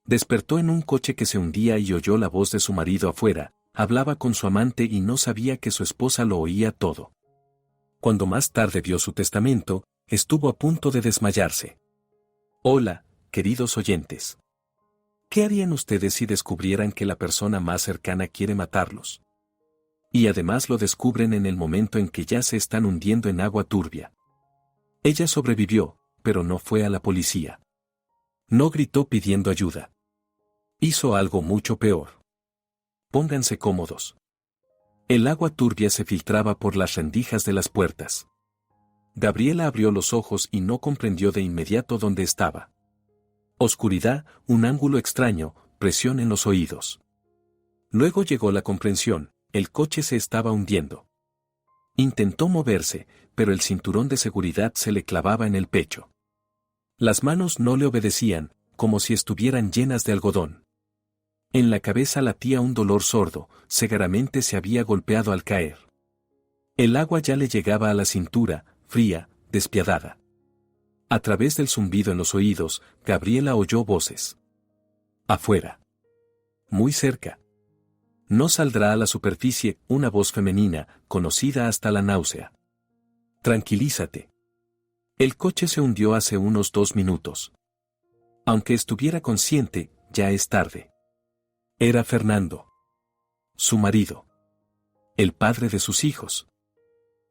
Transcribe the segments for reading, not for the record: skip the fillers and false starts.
Despertó en un coche que se hundía y oyó la voz de su marido afuera, hablaba con su amante y no sabía que su esposa lo oía todo. Cuando más tarde vio su testamento, estuvo a punto de desmayarse. Hola, queridos oyentes. ¿Qué harían ustedes si descubrieran que la persona más cercana quiere matarlos? Y además lo descubren en el momento en que ya se están hundiendo en agua turbia. Ella sobrevivió, pero no fue a la policía. No gritó pidiendo ayuda. Hizo algo mucho peor. Pónganse cómodos. El agua turbia se filtraba por las rendijas de las puertas. Gabriela abrió los ojos y no comprendió de inmediato dónde estaba. Oscuridad, un ángulo extraño, presión en los oídos. Luego llegó la comprensión, el coche se estaba hundiendo. Intentó moverse, pero el cinturón de seguridad se le clavaba en el pecho. Las manos no le obedecían, como si estuvieran llenas de algodón. En la cabeza latía un dolor sordo, seguramente se había golpeado al caer. El agua ya le llegaba a la cintura, fría, despiadada. A través del zumbido en los oídos, Gabriela oyó voces. Afuera. Muy cerca. No saldrá a la superficie, una voz femenina, conocida hasta la náusea. Tranquilízate. El coche se hundió hace unos 2 minutos. Aunque estuviera consciente, ya es tarde. Era Fernando. Su marido. El padre de sus hijos.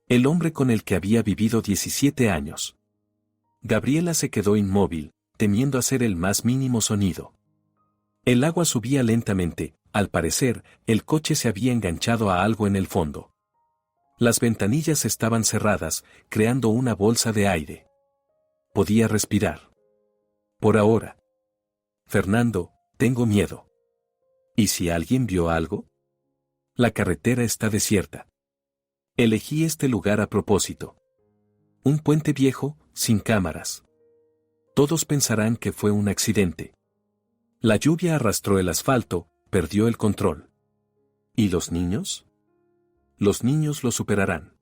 El hombre con el que había vivido 17 años. Gabriela se quedó inmóvil, temiendo hacer el más mínimo sonido. El agua subía lentamente, al parecer, el coche se había enganchado a algo en el fondo. Las ventanillas estaban cerradas, creando una bolsa de aire. Podía respirar. Por ahora. Fernando, tengo miedo. ¿Y si alguien vio algo? La carretera está desierta. Elegí este lugar a propósito. Un puente viejo, sin cámaras. Todos pensarán que fue un accidente. La lluvia arrastró el asfalto, perdió el control. ¿Y los niños? Los niños lo superarán.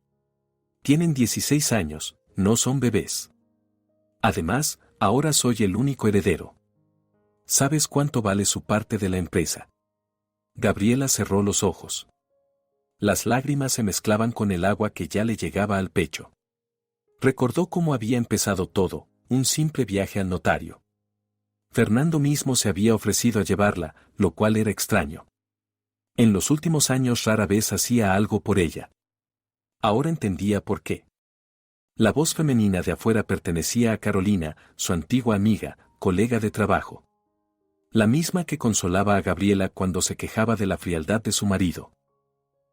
Tienen 16 años, no son bebés. Además, ahora soy el único heredero. ¿Sabes cuánto vale su parte de la empresa? Gabriela cerró los ojos. Las lágrimas se mezclaban con el agua que ya le llegaba al pecho. Recordó cómo había empezado todo, un simple viaje al notario. Fernando mismo se había ofrecido a llevarla, lo cual era extraño. En los últimos años rara vez hacía algo por ella. Ahora entendía por qué. La voz femenina de afuera pertenecía a Carolina, su antigua amiga, colega de trabajo. La misma que consolaba a Gabriela cuando se quejaba de la frialdad de su marido.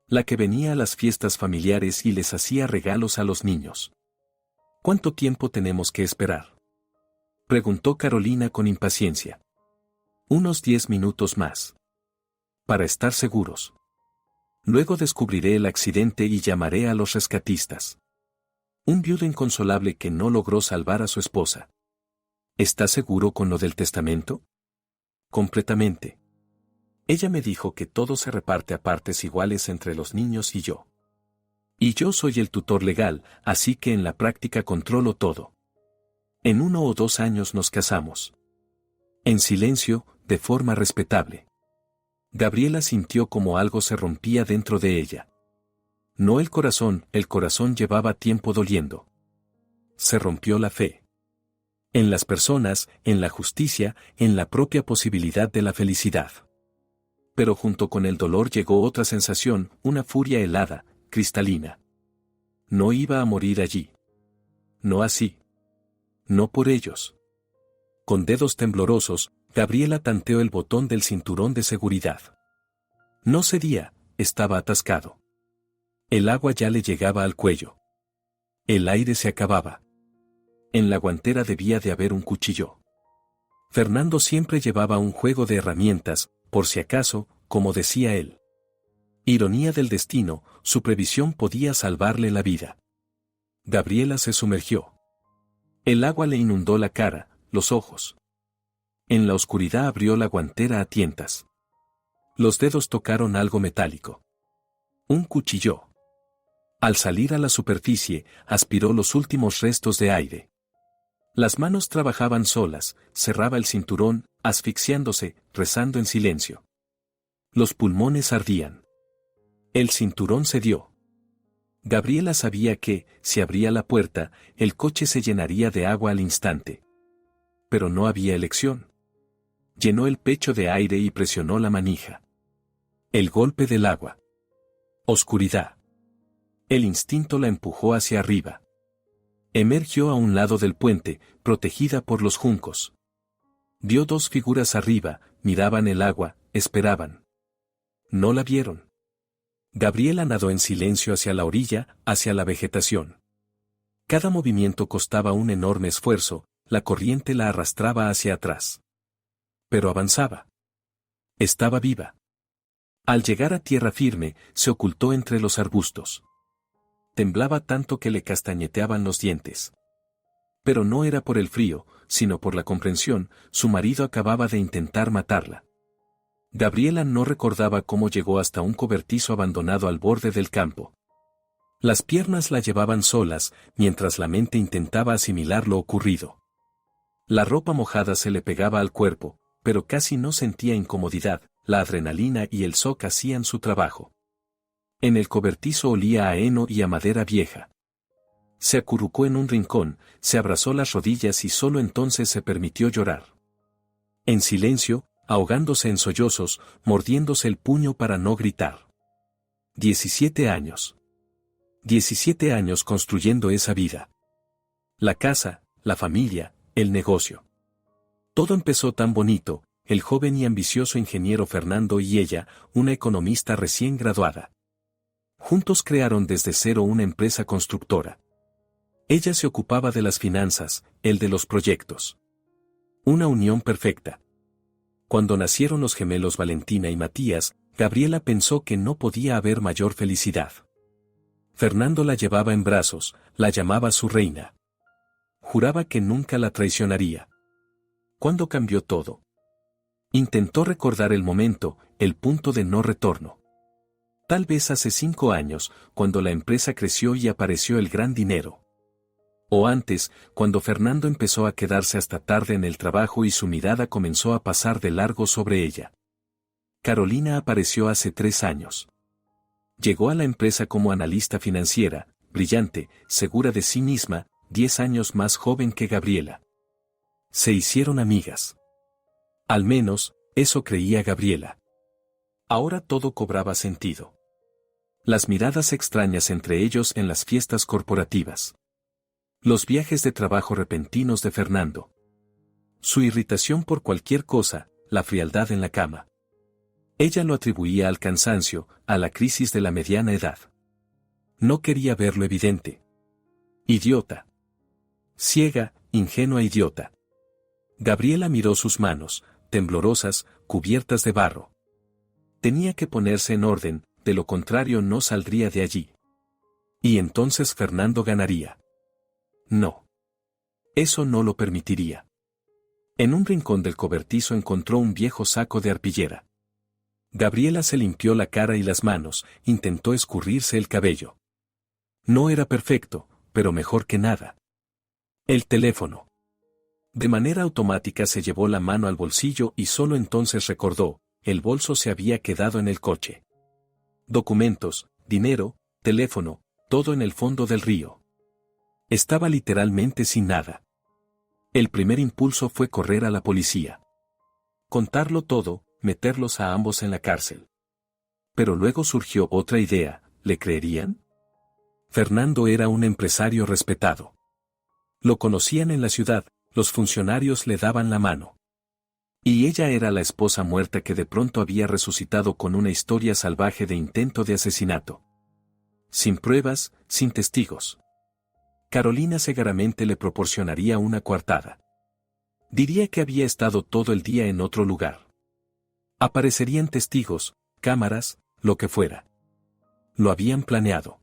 La que venía a las fiestas familiares y les hacía regalos a los niños. ¿Cuánto tiempo tenemos que esperar?, preguntó Carolina con impaciencia. Unos 10 minutos más. Para estar seguros. Luego descubriré el accidente y llamaré a los rescatistas. Un viudo inconsolable que no logró salvar a su esposa. ¿Está seguro con lo del testamento? Completamente. Ella me dijo que todo se reparte a partes iguales entre los niños y yo. Y yo soy el tutor legal, así que en la práctica controlo todo. En 1 o 2 años nos casamos. En silencio, de forma respetable. Gabriela sintió como algo se rompía dentro de ella. No el corazón llevaba tiempo doliendo. Se rompió la fe. En las personas, en la justicia, en la propia posibilidad de la felicidad. Pero junto con el dolor llegó otra sensación, una furia helada, cristalina. No iba a morir allí. No así. No por ellos. Con dedos temblorosos, Gabriela tanteó el botón del cinturón de seguridad. No cedía, estaba atascado. El agua ya le llegaba al cuello. El aire se acababa. En la guantera debía de haber un cuchillo. Fernando siempre llevaba un juego de herramientas, por si acaso, como decía él. Ironía del destino, su previsión podía salvarle la vida. Gabriela se sumergió. El agua le inundó la cara, los ojos. En la oscuridad abrió la guantera a tientas. Los dedos tocaron algo metálico. Un cuchillo. Al salir a la superficie, aspiró los últimos restos de aire. Las manos trabajaban solas, cerraba el cinturón, asfixiándose, rezando en silencio. Los pulmones ardían. El cinturón cedió. Gabriela sabía que, si abría la puerta, el coche se llenaría de agua al instante. Pero no había elección. Llenó el pecho de aire y presionó la manija. El golpe del agua. Oscuridad. El instinto la empujó hacia arriba. Emergió a un lado del puente, protegida por los juncos. Vio dos figuras arriba, miraban el agua, esperaban. No la vieron. Gabriela nadó en silencio hacia la orilla, hacia la vegetación. Cada movimiento costaba un enorme esfuerzo, la corriente la arrastraba hacia atrás. Pero avanzaba. Estaba viva. Al llegar a tierra firme, se ocultó entre los arbustos. Temblaba tanto que le castañeteaban los dientes. Pero no era por el frío, sino por la comprensión, su marido acababa de intentar matarla. Gabriela no recordaba cómo llegó hasta un cobertizo abandonado al borde del campo. Las piernas la llevaban solas, mientras la mente intentaba asimilar lo ocurrido. La ropa mojada se le pegaba al cuerpo, pero casi no sentía incomodidad, la adrenalina y el shock hacían su trabajo. En el cobertizo olía a heno y a madera vieja. Se acurrucó en un rincón, se abrazó las rodillas y solo entonces se permitió llorar. En silencio, ahogándose en sollozos, mordiéndose el puño para no gritar. 17 años. 17 años construyendo esa vida. La casa, la familia, el negocio. Todo empezó tan bonito, el joven y ambicioso ingeniero Fernando y ella, una economista recién graduada. Juntos crearon desde cero una empresa constructora. Ella se ocupaba de las finanzas, él de los proyectos. Una unión perfecta. Cuando nacieron los gemelos Valentina y Matías, Gabriela pensó que no podía haber mayor felicidad. Fernando la llevaba en brazos, la llamaba su reina. Juraba que nunca la traicionaría. ¿Cuándo cambió todo? Intentó recordar el momento, el punto de no retorno. Tal vez hace 5 años, cuando la empresa creció y apareció el gran dinero. O antes, cuando Fernando empezó a quedarse hasta tarde en el trabajo y su mirada comenzó a pasar de largo sobre ella. Carolina apareció hace 3 años. Llegó a la empresa como analista financiera, brillante, segura de sí misma, 10 años más joven que Gabriela. Se hicieron amigas. Al menos, eso creía Gabriela. Ahora todo cobraba sentido. Las miradas extrañas entre ellos en las fiestas corporativas. Los viajes de trabajo repentinos de Fernando. Su irritación por cualquier cosa, la frialdad en la cama. Ella lo atribuía al cansancio, a la crisis de la mediana edad. No quería ver lo evidente. Idiota. Ciega, ingenua idiota. Gabriela miró sus manos, temblorosas, cubiertas de barro. Tenía que ponerse en orden, de lo contrario no saldría de allí. Y entonces Fernando ganaría. No. Eso no lo permitiría. En un rincón del cobertizo encontró un viejo saco de arpillera. Gabriela se limpió la cara y las manos, intentó escurrirse el cabello. No era perfecto, pero mejor que nada. El teléfono. De manera automática se llevó la mano al bolsillo y solo entonces recordó, el bolso se había quedado en el coche. Documentos, dinero, teléfono, todo en el fondo del río. Estaba literalmente sin nada. El primer impulso fue correr a la policía. Contarlo todo, meterlos a ambos en la cárcel. Pero luego surgió otra idea, ¿le creerían? Fernando era un empresario respetado. Lo conocían en la ciudad, los funcionarios le daban la mano. Y ella era la esposa muerta que de pronto había resucitado con una historia salvaje de intento de asesinato. Sin pruebas, sin testigos. Carolina Segaramente le proporcionaría una coartada. Diría que había estado todo el día en otro lugar. Aparecerían testigos, cámaras, lo que fuera. Lo habían planeado.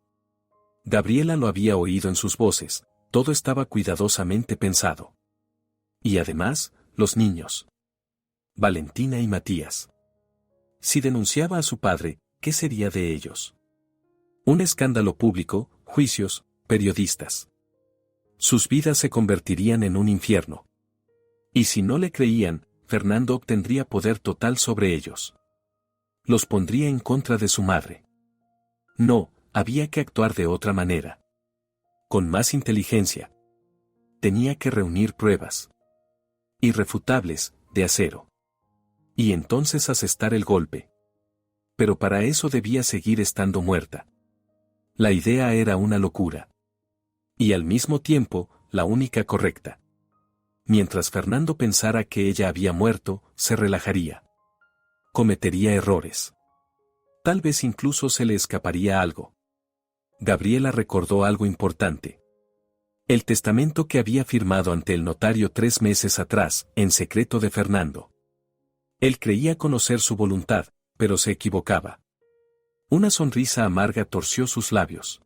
Gabriela lo había oído en sus voces, todo estaba cuidadosamente pensado. Y además, los niños. Valentina y Matías. Si denunciaba a su padre, ¿qué sería de ellos? Un escándalo público, juicios, periodistas. Sus vidas se convertirían en un infierno. Y si no le creían, Fernando obtendría poder total sobre ellos. Los pondría en contra de su madre. No, había que actuar de otra manera. Con más inteligencia. Tenía que reunir pruebas irrefutables, de acero. Y entonces asestar el golpe. Pero para eso debía seguir estando muerta. La idea era una locura. Y al mismo tiempo, la única correcta. Mientras Fernando pensara que ella había muerto, se relajaría. Cometería errores. Tal vez incluso se le escaparía algo. Gabriela recordó algo importante. El testamento que había firmado ante el notario 3 meses atrás, en secreto de Fernando. Él creía conocer su voluntad, pero se equivocaba. Una sonrisa amarga torció sus labios.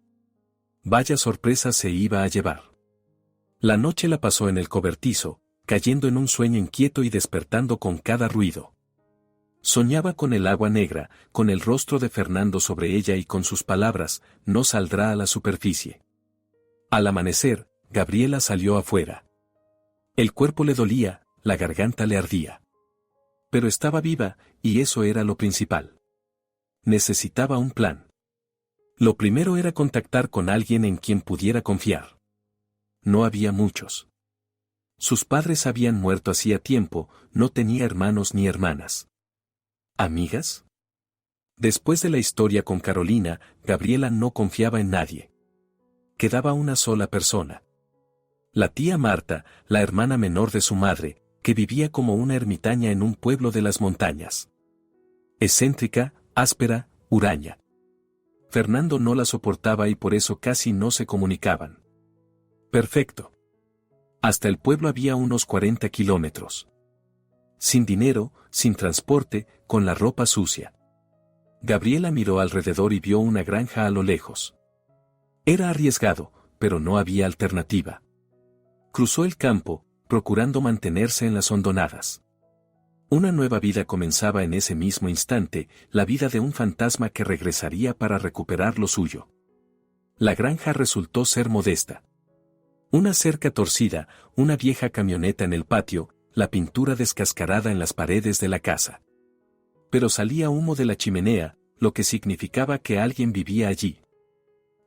Vaya sorpresa se iba a llevar. La noche la pasó en el cobertizo, cayendo en un sueño inquieto y despertando con cada ruido. Soñaba con el agua negra, con el rostro de Fernando sobre ella y con sus palabras, no saldrá a la superficie. Al amanecer, Gabriela salió afuera. El cuerpo le dolía, la garganta le ardía. Pero estaba viva, y eso era lo principal. Necesitaba un plan. Lo primero era contactar con alguien en quien pudiera confiar. No había muchos. Sus padres habían muerto hacía tiempo, no tenía hermanos ni hermanas. ¿Amigas? Después de la historia con Carolina, Gabriela no confiaba en nadie. Quedaba una sola persona. La tía Marta, la hermana menor de su madre, que vivía como una ermitaña en un pueblo de las montañas. Excéntrica, áspera, huraña. Fernando no la soportaba y por eso casi no se comunicaban. Perfecto. Hasta el pueblo había unos 40 kilómetros. Sin dinero, sin transporte, con la ropa sucia. Gabriela miró alrededor y vio una granja a lo lejos. Era arriesgado, pero no había alternativa. Cruzó el campo, procurando mantenerse en las hondonadas. Una nueva vida comenzaba en ese mismo instante, la vida de un fantasma que regresaría para recuperar lo suyo. La granja resultó ser modesta. Una cerca torcida, una vieja camioneta en el patio, la pintura descascarada en las paredes de la casa. Pero salía humo de la chimenea, lo que significaba que alguien vivía allí.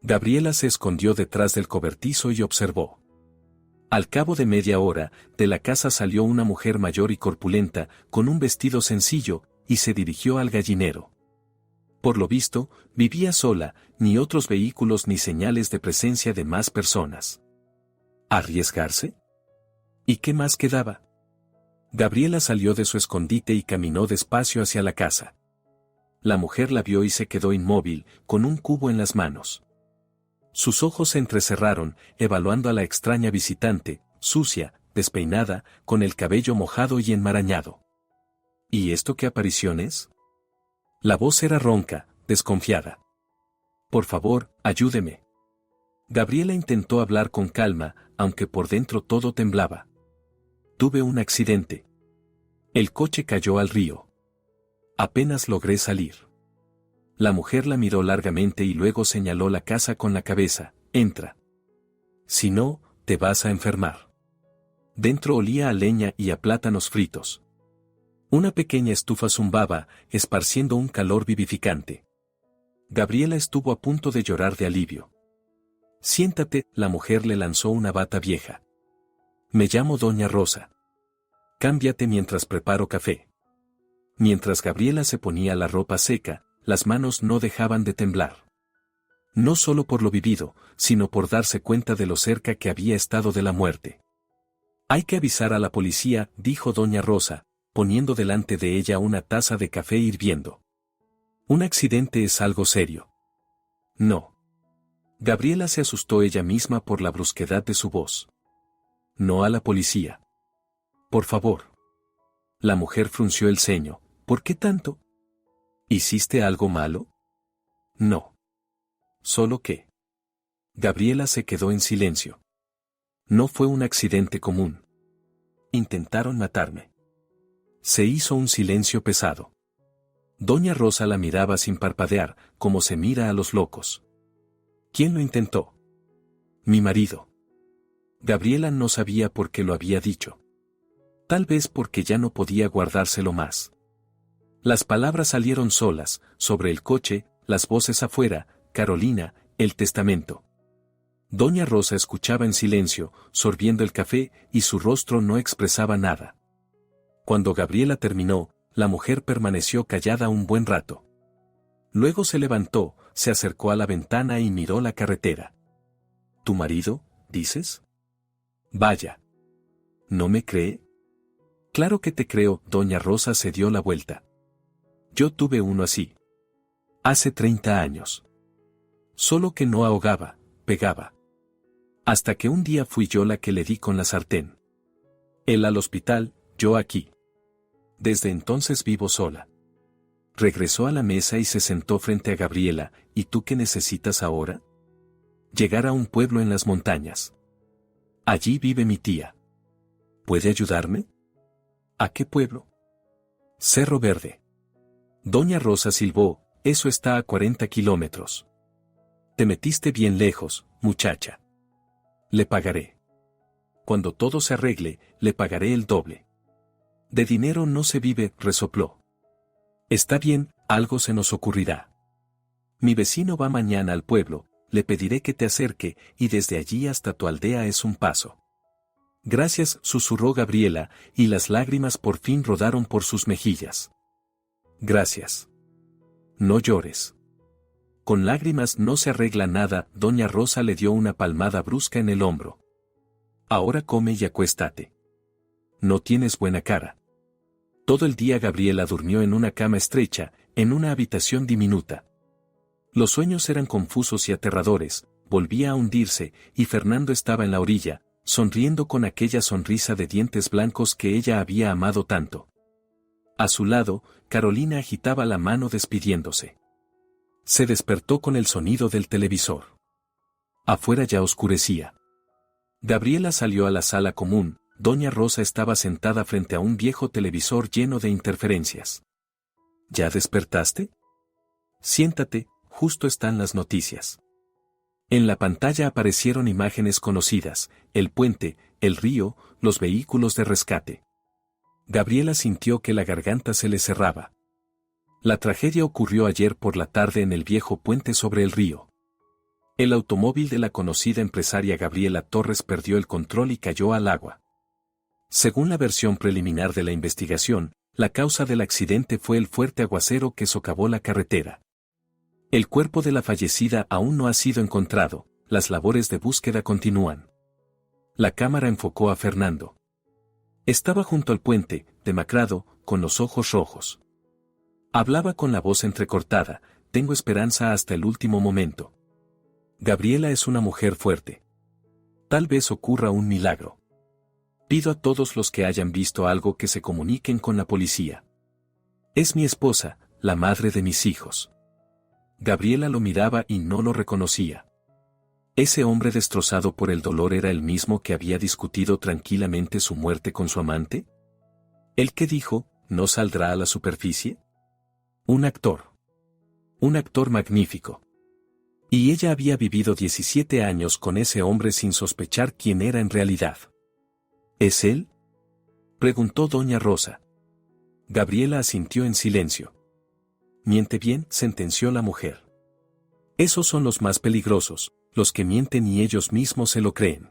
Gabriela se escondió detrás del cobertizo y observó. Al cabo de media hora, de la casa salió una mujer mayor y corpulenta, con un vestido sencillo, y se dirigió al gallinero. Por lo visto, vivía sola, ni otros vehículos ni señales de presencia de más personas. ¿Arriesgarse? ¿Y qué más quedaba? Gabriela salió de su escondite y caminó despacio hacia la casa. La mujer la vio y se quedó inmóvil, con un cubo en las manos. Sus ojos se entrecerraron, evaluando a la extraña visitante, sucia, despeinada, con el cabello mojado y enmarañado. ¿Y esto qué aparición es? La voz era ronca, desconfiada. Por favor, ayúdeme. Gabriela intentó hablar con calma, aunque por dentro todo temblaba. Tuve un accidente. El coche cayó al río. Apenas logré salir. La mujer la miró largamente y luego señaló la casa con la cabeza. Entra. Si no, te vas a enfermar. Dentro olía a leña y a plátanos fritos. Una pequeña estufa zumbaba, esparciendo un calor vivificante. Gabriela estuvo a punto de llorar de alivio. Siéntate, la mujer le lanzó una bata vieja. Me llamo Doña Rosa. Cámbiate mientras preparo café. Mientras Gabriela se ponía la ropa seca, las manos no dejaban de temblar. No solo por lo vivido, sino por darse cuenta de lo cerca que había estado de la muerte. Hay que avisar a la policía, dijo Doña Rosa, poniendo delante de ella una taza de café hirviendo. Un accidente es algo serio. No. Gabriela se asustó ella misma por la brusquedad de su voz. No a la policía. Por favor. La mujer frunció el ceño. ¿Por qué tanto? ¿Hiciste algo malo? No. ¿Solo qué? Gabriela se quedó en silencio. No fue un accidente común. Intentaron matarme. Se hizo un silencio pesado. Doña Rosa la miraba sin parpadear, como se mira a los locos. ¿Quién lo intentó? Mi marido. Gabriela no sabía por qué lo había dicho. Tal vez porque ya no podía guardárselo más. Las palabras salieron solas, sobre el coche, las voces afuera, Carolina, el testamento. Doña Rosa escuchaba en silencio, sorbiendo el café, y su rostro no expresaba nada. Cuando Gabriela terminó, la mujer permaneció callada un buen rato. Luego se levantó, se acercó a la ventana y miró la carretera. ¿Tu marido, dices? Vaya. ¿No me cree? Claro que te creo, doña Rosa se dio la vuelta. Yo tuve uno así. Hace 30 años. Solo que no ahogaba, pegaba. Hasta que un día fui yo la que le di con la sartén. Él al hospital, yo aquí. Desde entonces vivo sola. Regresó a la mesa y se sentó frente a Gabriela. ¿Y tú qué necesitas ahora? Llegar a un pueblo en las montañas. Allí vive mi tía. ¿Puede ayudarme? ¿A qué pueblo? Cerro Verde. Doña Rosa silbó, eso está a 40 kilómetros. Te metiste bien lejos, muchacha. Le pagaré. Cuando todo se arregle, le pagaré el doble. De dinero no se vive, resopló. Está bien, algo se nos ocurrirá. Mi vecino va mañana al pueblo, le pediré que te acerque, y desde allí hasta tu aldea es un paso. Gracias, susurró Gabriela, y las lágrimas por fin rodaron por sus mejillas. Gracias. No llores. Con lágrimas no se arregla nada, doña Rosa le dio una palmada brusca en el hombro. Ahora come y acuéstate. No tienes buena cara. Todo el día Gabriela durmió en una cama estrecha, en una habitación diminuta. Los sueños eran confusos y aterradores, volvía a hundirse, y Fernando estaba en la orilla, sonriendo con aquella sonrisa de dientes blancos que ella había amado tanto. A su lado, Carolina agitaba la mano despidiéndose. Se despertó con el sonido del televisor. Afuera ya oscurecía. Gabriela salió a la sala común, doña Rosa estaba sentada frente a un viejo televisor lleno de interferencias. ¿Ya despertaste? Siéntate, justo están las noticias. En la pantalla aparecieron imágenes conocidas, el puente, el río, los vehículos de rescate. Gabriela sintió que la garganta se le cerraba. La tragedia ocurrió ayer por la tarde en el viejo puente sobre el río. El automóvil de la conocida empresaria Gabriela Torres perdió el control y cayó al agua. Según la versión preliminar de la investigación, la causa del accidente fue el fuerte aguacero que socavó la carretera. El cuerpo de la fallecida aún no ha sido encontrado, las labores de búsqueda continúan. La cámara enfocó a Fernando. Estaba junto al puente, demacrado, con los ojos rojos. Hablaba con la voz entrecortada, tengo esperanza hasta el último momento. Gabriela es una mujer fuerte. Tal vez ocurra un milagro. Pido a todos los que hayan visto algo que se comuniquen con la policía. Es mi esposa, la madre de mis hijos. Gabriela lo miraba y no lo reconocía. ¿Ese hombre destrozado por el dolor era el mismo que había discutido tranquilamente su muerte con su amante? ¿El que dijo, no saldrá a la superficie? Un actor. Un actor magnífico. Y ella había vivido 17 años con ese hombre sin sospechar quién era en realidad. ¿Es él? Preguntó doña Rosa. Gabriela asintió en silencio. Miente bien, sentenció la mujer. Esos son los más peligrosos, los que mienten y ellos mismos se lo creen.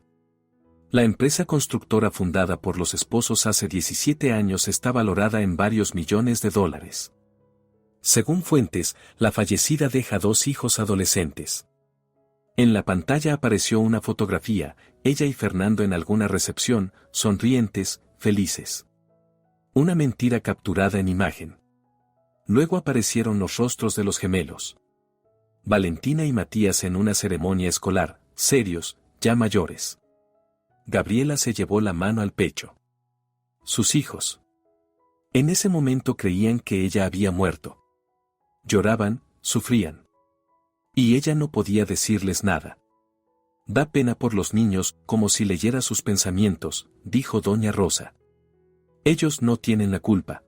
La empresa constructora fundada por los esposos hace 17 años está valorada en varios millones de dólares. Según fuentes, la fallecida deja 2 hijos adolescentes. En la pantalla apareció una fotografía, ella y Fernando en alguna recepción, sonrientes, felices. Una mentira capturada en imagen. Luego aparecieron los rostros de los gemelos. Valentina y Matías en una ceremonia escolar, serios, ya mayores. Gabriela se llevó la mano al pecho. Sus hijos. En ese momento creían que ella había muerto. Lloraban, sufrían. Y ella no podía decirles nada. Da pena por los niños, como si leyera sus pensamientos, dijo doña Rosa. Ellos no tienen la culpa.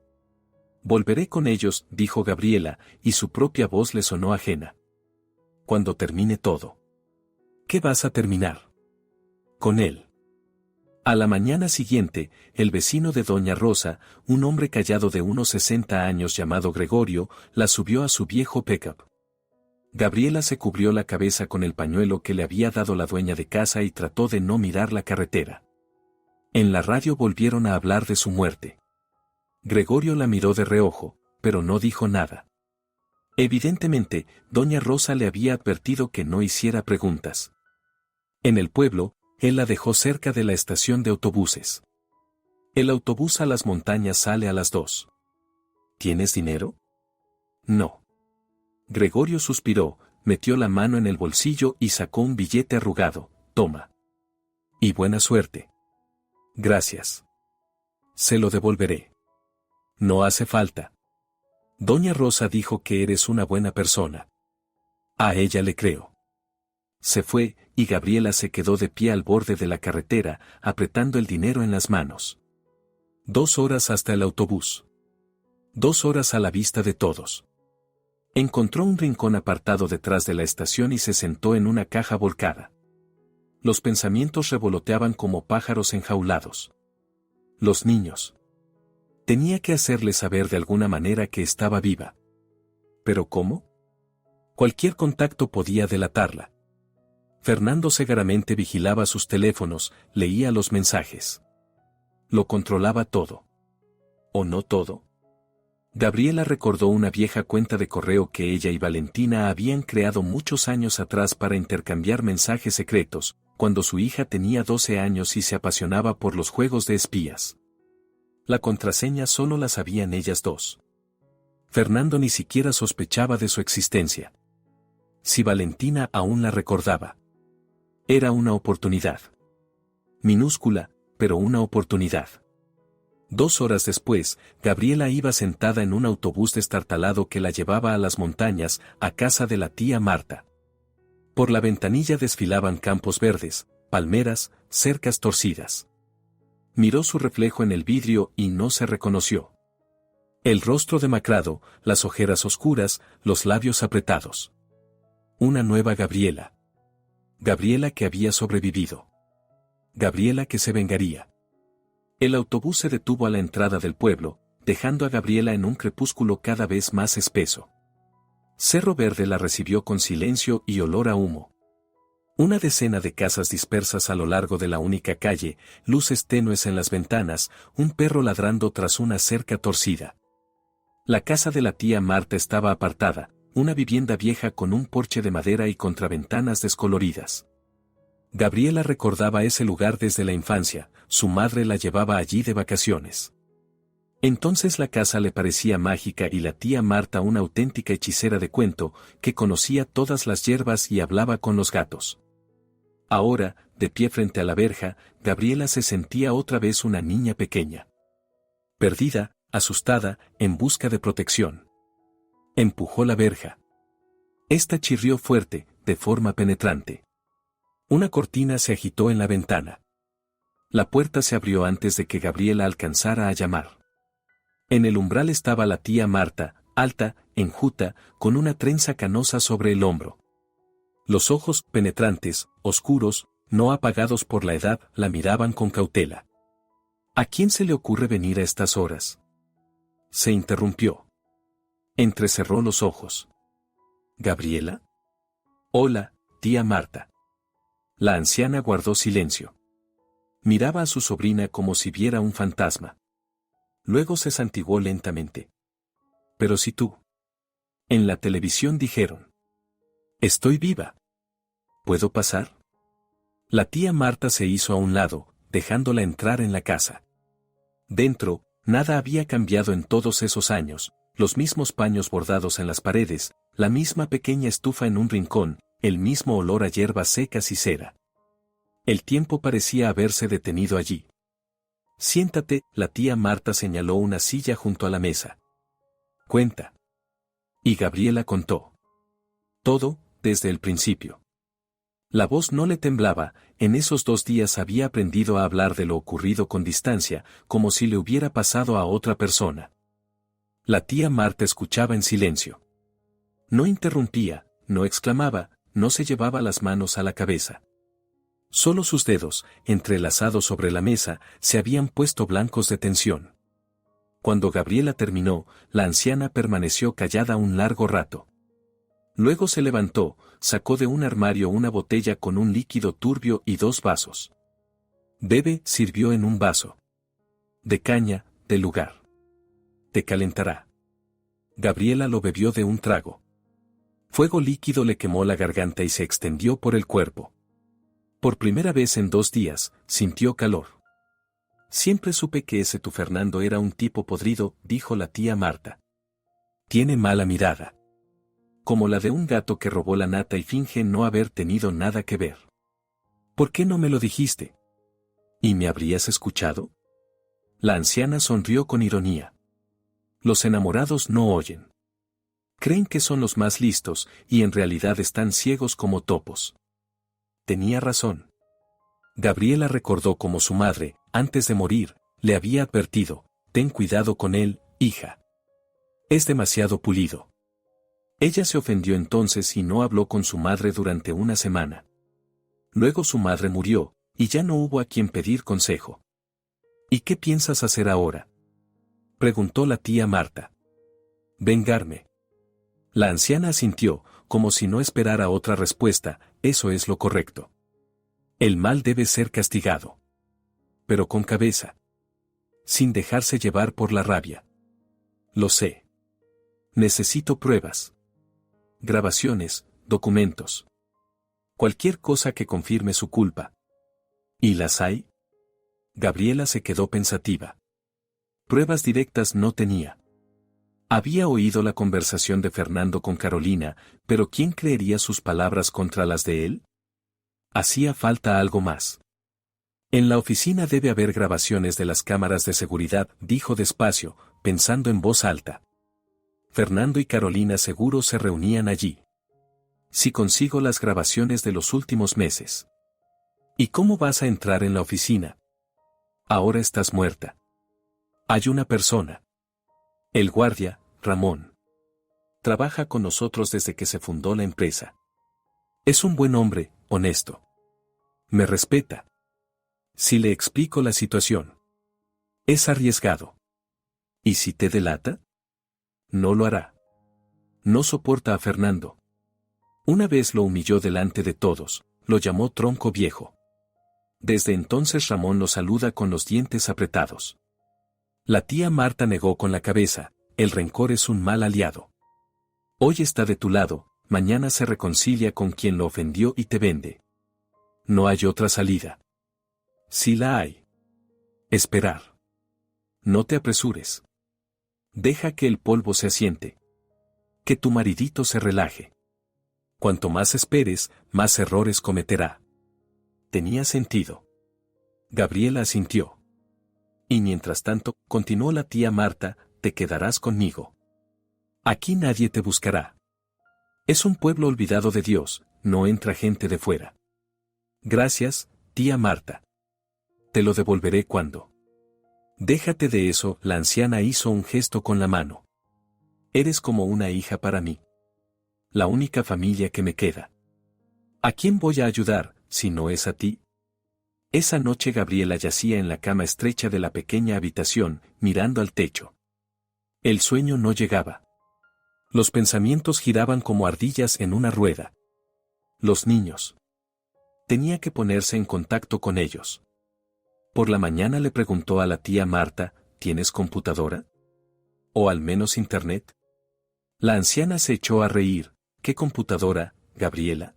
Volveré con ellos, dijo Gabriela, y su propia voz le sonó ajena. Cuando termine todo. ¿Qué vas a terminar? Con él. A la mañana siguiente, el vecino de doña Rosa, un hombre callado de unos 60 años llamado Gregorio, la subió a su viejo pick-up. Gabriela se cubrió la cabeza con el pañuelo que le había dado la dueña de casa y trató de no mirar la carretera. En la radio volvieron a hablar de su muerte. Gregorio la miró de reojo, pero no dijo nada. Evidentemente, doña Rosa le había advertido que no hiciera preguntas. En el pueblo, él la dejó cerca de la estación de autobuses. El autobús a las montañas sale a las 2. ¿Tienes dinero? No. Gregorio suspiró, metió la mano en el bolsillo y sacó un billete arrugado. Toma. Y buena suerte. Gracias. Se lo devolveré. No hace falta. Doña Rosa dijo que eres una buena persona. A ella le creo. Se fue, y Gabriela se quedó de pie al borde de la carretera, apretando el dinero en las manos. 2 horas hasta el autobús. 2 horas a la vista de todos. Encontró un rincón apartado detrás de la estación y se sentó en una caja volcada. Los pensamientos revoloteaban como pájaros enjaulados. Los niños. Tenía que hacerles saber de alguna manera que estaba viva. ¿Pero cómo? Cualquier contacto podía delatarla. Fernando Segaramente vigilaba sus teléfonos, leía los mensajes. Lo controlaba todo. ¿O no todo? Gabriela recordó una vieja cuenta de correo que ella y Valentina habían creado muchos años atrás para intercambiar mensajes secretos, cuando su hija tenía 12 años y se apasionaba por los juegos de espías. La contraseña solo la sabían ellas dos. Fernando ni siquiera sospechaba de su existencia. Si Valentina aún la recordaba. Era una oportunidad. Minúscula, pero una oportunidad. 2 horas después, Gabriela iba sentada en un autobús destartalado que la llevaba a las montañas, a casa de la tía Marta. Por la ventanilla desfilaban campos verdes, palmeras, cercas torcidas. Miró su reflejo en el vidrio y no se reconoció. El rostro demacrado, las ojeras oscuras, los labios apretados. Una nueva Gabriela. Gabriela que había sobrevivido. Gabriela que se vengaría. El autobús se detuvo a la entrada del pueblo, dejando a Gabriela en un crepúsculo cada vez más espeso. Cerro Verde la recibió con silencio y olor a humo. Una decena de casas dispersas a lo largo de la única calle, luces tenues en las ventanas, un perro ladrando tras una cerca torcida. La casa de la tía Marta estaba apartada, una vivienda vieja con un porche de madera y contraventanas descoloridas. Gabriela recordaba ese lugar desde la infancia, su madre la llevaba allí de vacaciones. Entonces la casa le parecía mágica y la tía Marta una auténtica hechicera de cuento, que conocía todas las hierbas y hablaba con los gatos. Ahora, de pie frente a la verja, Gabriela se sentía otra vez una niña pequeña. Perdida, asustada, en busca de protección. Empujó la verja. Esta chirrió fuerte, de forma penetrante. Una cortina se agitó en la ventana. La puerta se abrió antes de que Gabriela alcanzara a llamar. En el umbral estaba la tía Marta, alta, enjuta, con una trenza canosa sobre el hombro. Los ojos, penetrantes, oscuros, no apagados por la edad, la miraban con cautela. ¿A quién se le ocurre venir a estas horas? Se interrumpió. Entrecerró los ojos. ¿Gabriela? Hola, tía Marta. La anciana guardó silencio. Miraba a su sobrina como si viera un fantasma. Luego se santiguó lentamente. Pero si tú. En la televisión dijeron. Estoy viva. ¿Puedo pasar? La tía Marta se hizo a un lado, dejándola entrar en la casa. Dentro, nada había cambiado en todos esos años, los mismos paños bordados en las paredes, la misma pequeña estufa en un rincón, el mismo olor a hierbas secas y cera. El tiempo parecía haberse detenido allí. Siéntate, la tía Marta señaló una silla junto a la mesa. Cuenta. Y Gabriela contó. Todo, desde el principio. La voz no le temblaba, en esos 2 días había aprendido a hablar de lo ocurrido con distancia, como si le hubiera pasado a otra persona. La tía Marta escuchaba en silencio. No interrumpía, no exclamaba, no se llevaba las manos a la cabeza. Solo sus dedos, entrelazados sobre la mesa, se habían puesto blancos de tensión. Cuando Gabriela terminó, la anciana permaneció callada un largo rato. Luego se levantó, sacó de un armario una botella con un líquido turbio y 2 vasos. Bebe, sirvió en un vaso. De caña, del lugar. Te calentará. Gabriela lo bebió de un trago. Fuego líquido le quemó la garganta y se extendió por el cuerpo. Por primera vez en 2 días, sintió calor. Siempre supe que ese tu Fernando era un tipo podrido, dijo la tía Marta. Tiene mala mirada. Como la de un gato que robó la nata y finge no haber tenido nada que ver. ¿Por qué no me lo dijiste? ¿Y me habrías escuchado? La anciana sonrió con ironía. Los enamorados no oyen. Creen que son los más listos, y en realidad están ciegos como topos. Tenía razón. Gabriela recordó cómo su madre, antes de morir, le había advertido: ten cuidado con él, hija. Es demasiado pulido. Ella se ofendió entonces y no habló con su madre durante una semana. Luego su madre murió, y ya no hubo a quien pedir consejo. ¿Y qué piensas hacer ahora?, preguntó la tía Marta. Vengarme. La anciana asintió, como si no esperara otra respuesta: eso es lo correcto. El mal debe ser castigado. Pero con cabeza. Sin dejarse llevar por la rabia. Lo sé. Necesito pruebas. Grabaciones, documentos. Cualquier cosa que confirme su culpa. ¿Y las hay? Gabriela se quedó pensativa. Pruebas directas no tenía. Había oído la conversación de Fernando con Carolina, pero ¿quién creería sus palabras contra las de él? Hacía falta algo más. En la oficina debe haber grabaciones de las cámaras de seguridad, dijo despacio, pensando en voz alta. Fernando y Carolina seguro se reunían allí. Si consigo las grabaciones de los últimos meses. ¿Y cómo vas a entrar en la oficina? Ahora estás muerta. Hay una persona. El guardia, Ramón. Trabaja con nosotros desde que se fundó la empresa. Es un buen hombre, honesto. Me respeta. Si le explico la situación. Es arriesgado. ¿Y si te delata? No lo hará. No soporta a Fernando. Una vez lo humilló delante de todos, lo llamó tronco viejo. Desde entonces Ramón lo saluda con los dientes apretados. La tía Marta negó con la cabeza: el rencor es un mal aliado. Hoy está de tu lado, mañana se reconcilia con quien lo ofendió y te vende. No hay otra salida. Sí la hay. Esperar. No te apresures. Deja que el polvo se asiente. Que tu maridito se relaje. Cuanto más esperes, más errores cometerá. Tenía sentido. Gabriela asintió. Y mientras tanto, continuó la tía Marta, te quedarás conmigo. Aquí nadie te buscará. Es un pueblo olvidado de Dios, no entra gente de fuera. Gracias, tía Marta. Te lo devolveré cuando. Déjate de eso, la anciana hizo un gesto con la mano. Eres como una hija para mí. La única familia que me queda. ¿A quién voy a ayudar, si no es a ti? Esa noche Gabriela yacía en la cama estrecha de la pequeña habitación, mirando al techo. El sueño no llegaba. Los pensamientos giraban como ardillas en una rueda. Los niños. Tenía que ponerse en contacto con ellos. Por la mañana le preguntó a la tía Marta: ¿tienes computadora? ¿O al menos internet? La anciana se echó a reír. ¿Qué computadora, Gabriela?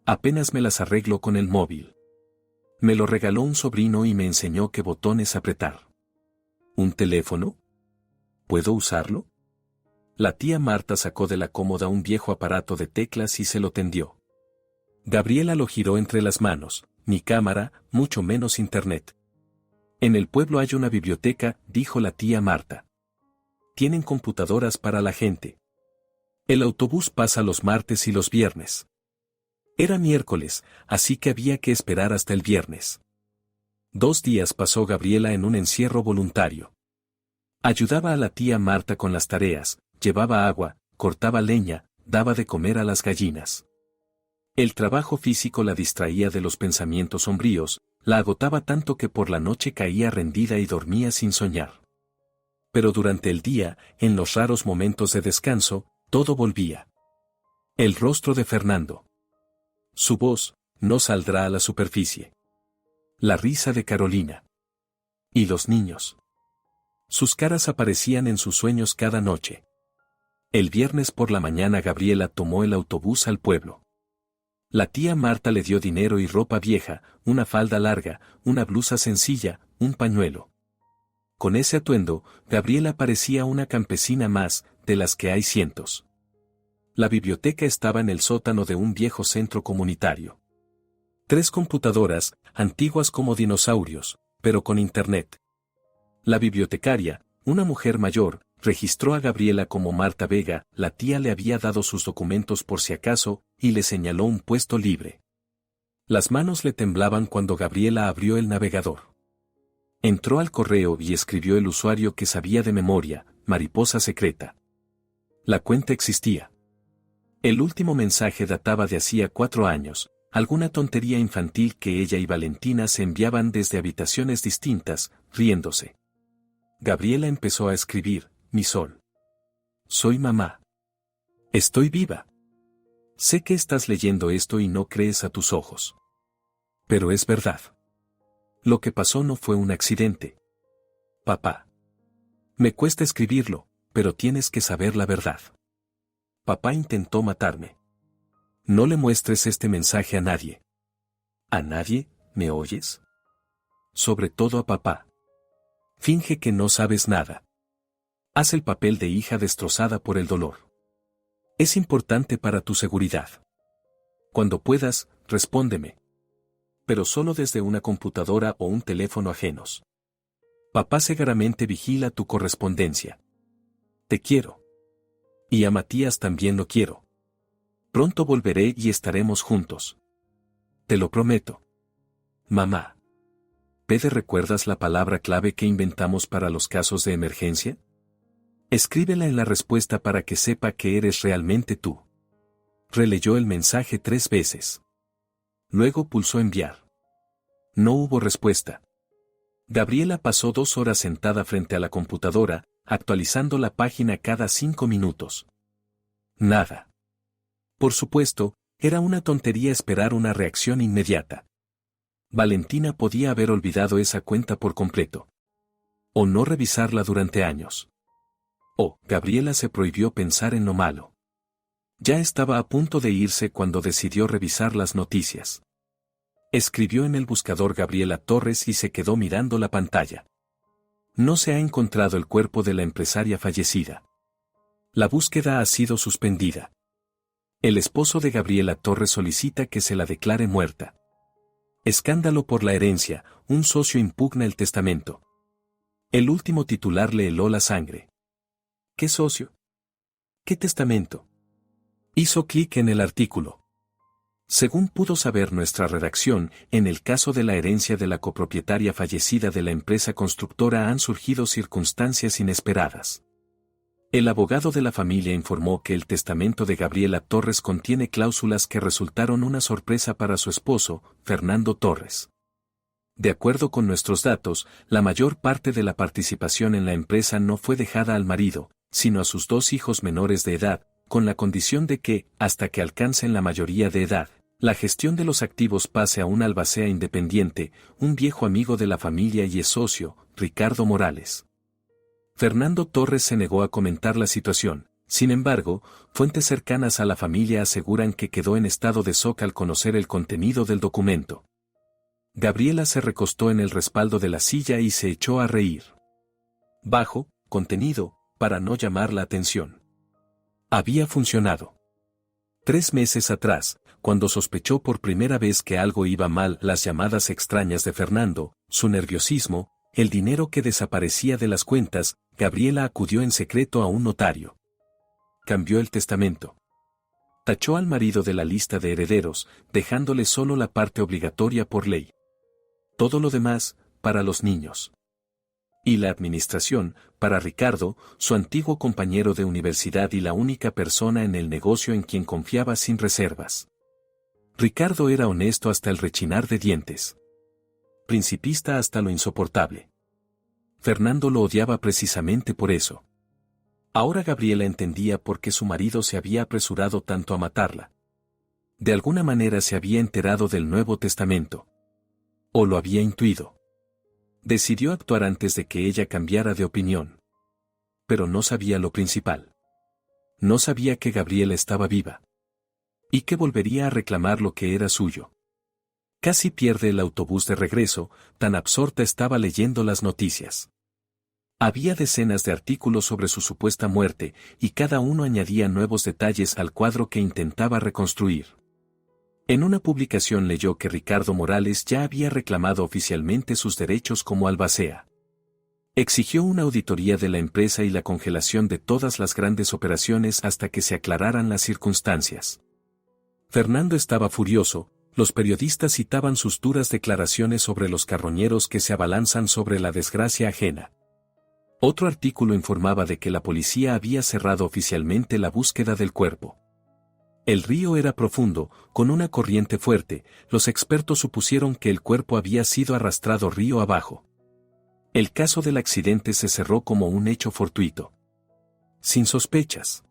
Apenas me las arreglo con el móvil. Me lo regaló un sobrino y me enseñó qué botones apretar. ¿Un teléfono? ¿Puedo usarlo? La tía Marta sacó de la cómoda un viejo aparato de teclas y se lo tendió. Gabriela lo giró entre las manos: ni cámara, mucho menos internet. En el pueblo hay una biblioteca, dijo la tía Marta. Tienen computadoras para la gente. El autobús pasa los martes y los viernes. Era miércoles, así que había que esperar hasta el viernes. 2 días pasó Gabriela en un encierro voluntario. Ayudaba a la tía Marta con las tareas, llevaba agua, cortaba leña, daba de comer a las gallinas. El trabajo físico la distraía de los pensamientos sombríos, la agotaba tanto que por la noche caía rendida y dormía sin soñar. Pero durante el día, en los raros momentos de descanso, todo volvía. El rostro de Fernando. Su voz, no saldrá a la superficie. La risa de Carolina. Y los niños. Sus caras aparecían en sus sueños cada noche. El viernes por la mañana Gabriela tomó el autobús al pueblo. La tía Marta le dio dinero y ropa vieja, una falda larga, una blusa sencilla, un pañuelo. Con ese atuendo, Gabriela parecía una campesina más, de las que hay cientos. La biblioteca estaba en el sótano de un viejo centro comunitario. 3 computadoras, antiguas como dinosaurios, pero con internet. La bibliotecaria, una mujer mayor, registró a Gabriela como Marta Vega, la tía le había dado sus documentos por si acaso, y le señaló un puesto libre. Las manos le temblaban cuando Gabriela abrió el navegador. Entró al correo y escribió el usuario que sabía de memoria, Mariposa Secreta. La cuenta existía. El último mensaje databa de hacía 4 años, alguna tontería infantil que ella y Valentina se enviaban desde habitaciones distintas, riéndose. Gabriela empezó a escribir, mi sol. Soy mamá. Estoy viva. Sé que estás leyendo esto y no crees a tus ojos. Pero es verdad. Lo que pasó no fue un accidente. Papá. Me cuesta escribirlo, pero tienes que saber la verdad. Papá intentó matarme. No le muestres este mensaje a nadie. ¿A nadie? ¿Me oyes? Sobre todo a papá. Finge que no sabes nada. Haz el papel de hija destrozada por el dolor. Es importante para tu seguridad. Cuando puedas, respóndeme. Pero solo desde una computadora o un teléfono ajenos. Papá seguramente vigila tu correspondencia. Te quiero. Y a Matías también lo quiero. Pronto volveré y estaremos juntos. Te lo prometo. Mamá. ¿Pede recuerdas la palabra clave que inventamos para los casos de emergencia? Escríbela en la respuesta para que sepa que eres realmente tú. Releyó el mensaje 3 veces. Luego pulsó enviar. No hubo respuesta. Gabriela pasó 2 horas sentada frente a la computadora, actualizando la página cada 5 minutos. Nada. Por supuesto, era una tontería esperar una reacción inmediata. Valentina podía haber olvidado esa cuenta por completo. O no revisarla durante años. O, Gabriela se prohibió pensar en lo malo. Ya estaba a punto de irse cuando decidió revisar las noticias. Escribió en el buscador Gabriela Torres y se quedó mirando la pantalla. No se ha encontrado el cuerpo de la empresaria fallecida. La búsqueda ha sido suspendida. El esposo de Gabriela Torres solicita que se la declare muerta. Escándalo por la herencia, un socio impugna el testamento. El último titular le heló la sangre. ¿Qué socio? ¿Qué testamento? Hizo clic en el artículo. Según pudo saber nuestra redacción, en el caso de la herencia de la copropietaria fallecida de la empresa constructora han surgido circunstancias inesperadas. El abogado de la familia informó que el testamento de Gabriela Torres contiene cláusulas que resultaron una sorpresa para su esposo, Fernando Torres. De acuerdo con nuestros datos, la mayor parte de la participación en la empresa no fue dejada al marido, sino a sus 2 hijos menores de edad, con la condición de que, hasta que alcancen la mayoría de edad, la gestión de los activos pase a un albacea independiente, un viejo amigo de la familia y ex socio, Ricardo Morales. Fernando Torres se negó a comentar la situación. Sin embargo, fuentes cercanas a la familia aseguran que quedó en estado de shock al conocer el contenido del documento. Gabriela se recostó en el respaldo de la silla y se echó a reír. Bajo, contenido, para no llamar la atención. Había funcionado. 3 meses atrás, cuando sospechó por primera vez que algo iba mal, las llamadas extrañas de Fernando, su nerviosismo, el dinero que desaparecía de las cuentas, Gabriela acudió en secreto a un notario. Cambió el testamento. Tachó al marido de la lista de herederos, dejándole solo la parte obligatoria por ley. Todo lo demás, para los niños. Y la administración, para Ricardo, su antiguo compañero de universidad y la única persona en el negocio en quien confiaba sin reservas. Ricardo era honesto hasta el rechinar de dientes. Principista hasta lo insoportable. Fernando lo odiaba precisamente por eso. Ahora Gabriela entendía por qué su marido se había apresurado tanto a matarla. De alguna manera se había enterado del Nuevo Testamento. O lo había intuido. Decidió actuar antes de que ella cambiara de opinión. Pero no sabía lo principal. No sabía que Gabriela estaba viva. Y que volvería a reclamar lo que era suyo. Casi pierde el autobús de regreso, tan absorta estaba leyendo las noticias. Había decenas de artículos sobre su supuesta muerte, y cada uno añadía nuevos detalles al cuadro que intentaba reconstruir. En una publicación leyó que Ricardo Morales ya había reclamado oficialmente sus derechos como albacea. Exigió una auditoría de la empresa y la congelación de todas las grandes operaciones hasta que se aclararan las circunstancias. Fernando estaba furioso, los periodistas citaban sus duras declaraciones sobre los carroñeros que se abalanzan sobre la desgracia ajena. Otro artículo informaba de que la policía había cerrado oficialmente la búsqueda del cuerpo. El río era profundo, con una corriente fuerte, los expertos supusieron que el cuerpo había sido arrastrado río abajo. El caso del accidente se cerró como un hecho fortuito. Sin sospechas.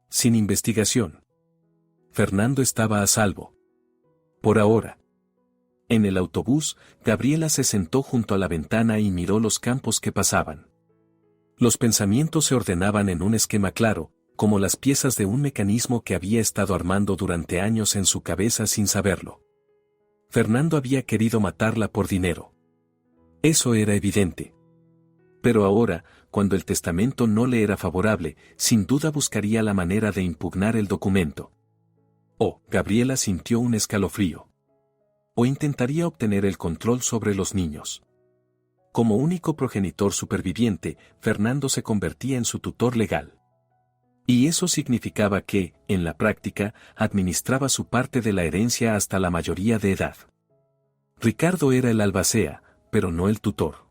Sin investigación. Fernando estaba a salvo. Por ahora. En el autobús, Gabriela se sentó junto a la ventana y miró los campos que pasaban. Los pensamientos se ordenaban en un esquema claro, como las piezas de un mecanismo que había estado armando durante años en su cabeza sin saberlo. Fernando había querido matarla por dinero. Eso era evidente. Pero ahora, cuando el testamento no le era favorable, sin duda buscaría la manera de impugnar el documento. O, Gabriela sintió un escalofrío. O intentaría obtener el control sobre los niños. Como único progenitor superviviente, Fernando se convertía en su tutor legal. Y eso significaba que, en la práctica, administraba su parte de la herencia hasta la mayoría de edad. Ricardo era el albacea, pero no el tutor.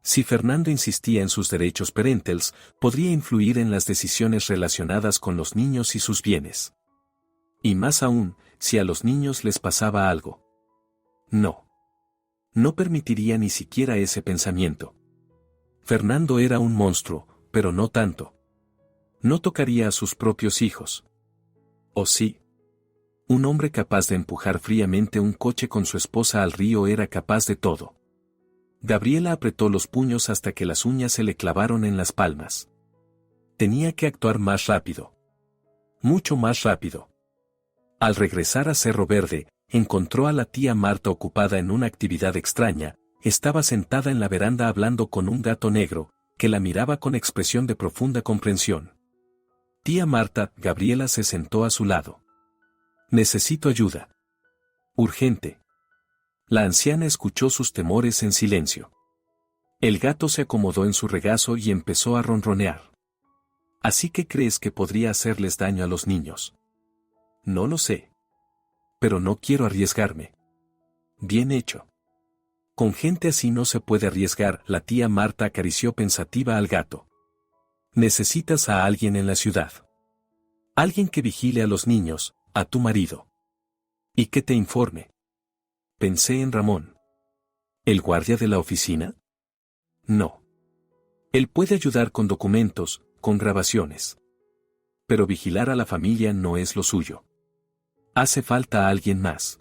Si Fernando insistía en sus derechos parentales, podría influir en las decisiones relacionadas con los niños y sus bienes. Y más aún, si a los niños les pasaba algo. No. No permitiría ni siquiera ese pensamiento. Fernando era un monstruo, pero no tanto. No tocaría a sus propios hijos. ¿O sí? Un hombre capaz de empujar fríamente un coche con su esposa al río era capaz de todo. Gabriela apretó los puños hasta que las uñas se le clavaron en las palmas. Tenía que actuar más rápido. Mucho más rápido. Al regresar a Cerro Verde, encontró a la tía Marta ocupada en una actividad extraña. Estaba sentada en la veranda hablando con un gato negro, que la miraba con expresión de profunda comprensión. Tía Marta, Gabriela se sentó a su lado. Necesito ayuda. Urgente. La anciana escuchó sus temores en silencio. El gato se acomodó en su regazo y empezó a ronronear. ¿Así que crees que podría hacerles daño a los niños? No lo sé. Pero no quiero arriesgarme. Bien hecho. Con gente así no se puede arriesgar, la tía Marta acarició pensativa al gato. Necesitas a alguien en la ciudad. Alguien que vigile a los niños, a tu marido. Y que te informe. Pensé en Ramón. ¿El guardia de la oficina? No. Él puede ayudar con documentos, con grabaciones. Pero vigilar a la familia no es lo suyo. Hace falta alguien más.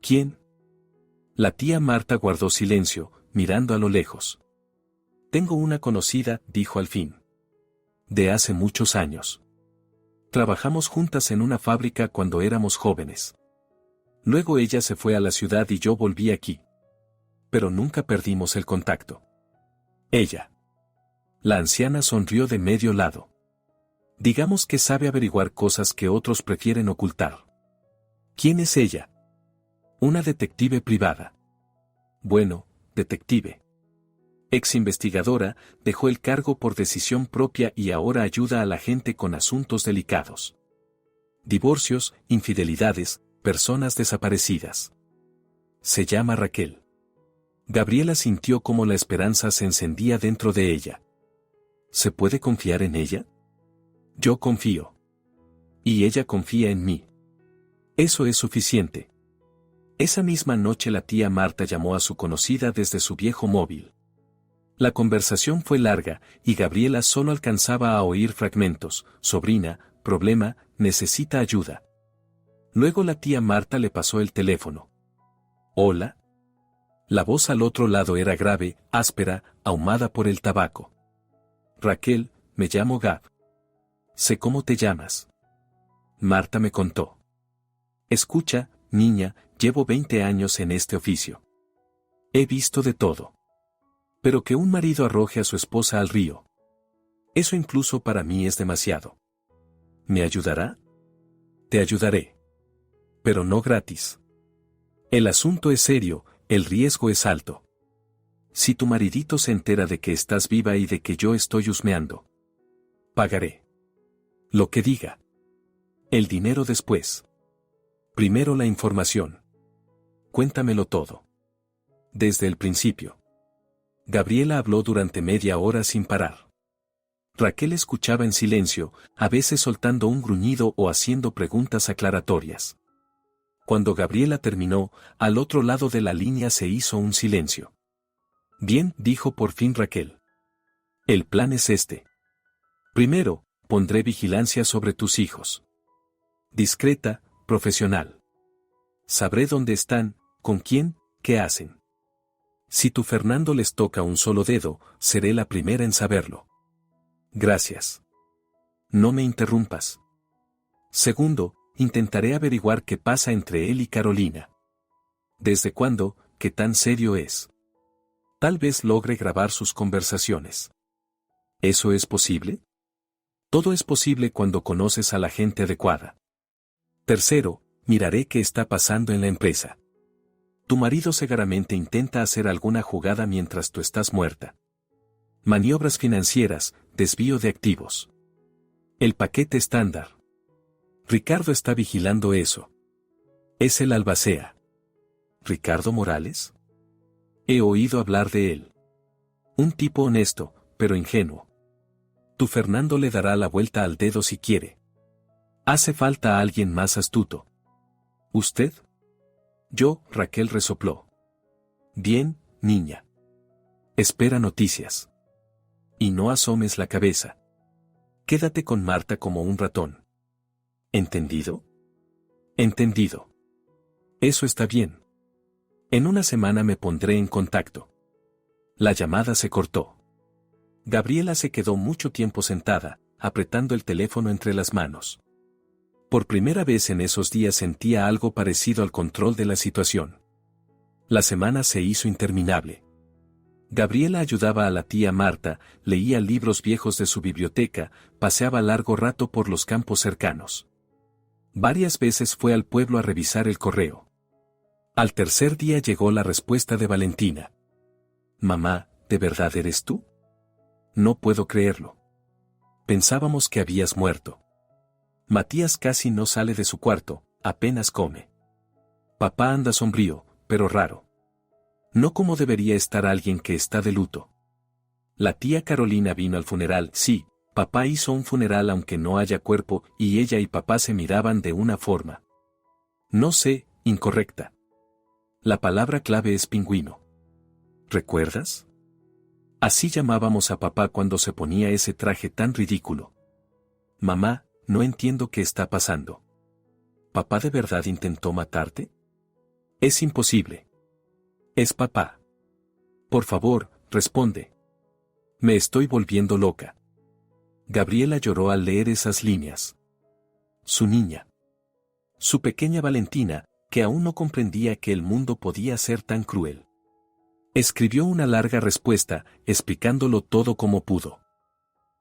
¿Quién? La tía Marta guardó silencio, mirando a lo lejos. Tengo una conocida, dijo al fin. De hace muchos años. Trabajamos juntas en una fábrica cuando éramos jóvenes. Luego ella se fue a la ciudad y yo volví aquí. Pero nunca perdimos el contacto. Ella. La anciana sonrió de medio lado. Digamos que sabe averiguar cosas que otros prefieren ocultar. ¿Quién es ella? Una detective privada. Bueno, detective. Ex investigadora, dejó el cargo por decisión propia y ahora ayuda a la gente con asuntos delicados. Divorcios, infidelidades, personas desaparecidas. Se llama Raquel. Gabriela sintió como la esperanza se encendía dentro de ella. ¿Se puede confiar en ella? Yo confío. Y ella confía en mí. Eso es suficiente. Esa misma noche la tía Marta llamó a su conocida desde su viejo móvil. La conversación fue larga y Gabriela solo alcanzaba a oír fragmentos. Sobrina, problema, necesita ayuda. Luego la tía Marta le pasó el teléfono. Hola. La voz al otro lado era grave, áspera, ahumada por el tabaco. Raquel, me llamo Gab. Sé cómo te llamas. Marta me contó. Escucha, niña, llevo 20 años en este oficio. He visto de todo. Pero que un marido arroje a su esposa al río. Eso incluso para mí es demasiado. ¿Me ayudará? Te ayudaré. Pero no gratis. El asunto es serio, el riesgo es alto. Si tu maridito se entera de que estás viva y de que yo estoy husmeando, pagaré. Lo que diga. El dinero después. Primero la información. Cuéntamelo todo. Desde el principio. Gabriela habló durante media hora sin parar. Raquel escuchaba en silencio, a veces soltando un gruñido o haciendo preguntas aclaratorias. Cuando Gabriela terminó, al otro lado de la línea se hizo un silencio. Bien, dijo por fin Raquel. El plan es este. Primero, pondré vigilancia sobre tus hijos. Discreta, profesional. Sabré dónde están, con quién, qué hacen. Si tu Fernando les toca un solo dedo, seré la primera en saberlo. Gracias. No me interrumpas. Segundo, intentaré averiguar qué pasa entre él y Carolina. ¿Desde cuándo? ¿Qué tan serio es? Tal vez logre grabar sus conversaciones. ¿Eso es posible? Todo es posible cuando conoces a la gente adecuada. Tercero, miraré qué está pasando en la empresa. Tu marido seguramente intenta hacer alguna jugada mientras tú estás muerta. Maniobras financieras, desvío de activos. El paquete estándar. Ricardo está vigilando eso. Es el albacea. ¿Ricardo Morales? He oído hablar de él. Un tipo honesto, pero ingenuo. Tu Fernando le dará la vuelta al dedo si quiere. Hace falta alguien más astuto. ¿Usted? Yo, Raquel resopló. Bien, niña. Espera noticias. Y no asomes la cabeza. Quédate con Marta como un ratón. ¿Entendido? Entendido. Eso está bien. En una semana me pondré en contacto. La llamada se cortó. Gabriela se quedó mucho tiempo sentada, apretando el teléfono entre las manos. Por primera vez en esos días sentía algo parecido al control de la situación. La semana se hizo interminable. Gabriela ayudaba a la tía Marta, leía libros viejos de su biblioteca, paseaba largo rato por los campos cercanos. Varias veces fue al pueblo a revisar el correo. Al tercer día llegó la respuesta de Valentina. Mamá, ¿de verdad eres tú? No puedo creerlo. Pensábamos que habías muerto. Matías casi no sale de su cuarto, apenas come. Papá anda sombrío, pero raro. No como debería estar alguien que está de luto. La tía Carolina vino al funeral, sí, papá hizo un funeral aunque no haya cuerpo, y ella y papá se miraban de una forma. No sé, incorrecta. La palabra clave es pingüino. ¿Recuerdas? Así llamábamos a papá cuando se ponía ese traje tan ridículo. Mamá, no entiendo qué está pasando. ¿Papá de verdad intentó matarte? Es imposible. Es papá. Por favor, responde. Me estoy volviendo loca. Gabriela lloró al leer esas líneas. Su niña. Su pequeña Valentina, que aún no comprendía que el mundo podía ser tan cruel. Escribió una larga respuesta, explicándolo todo como pudo.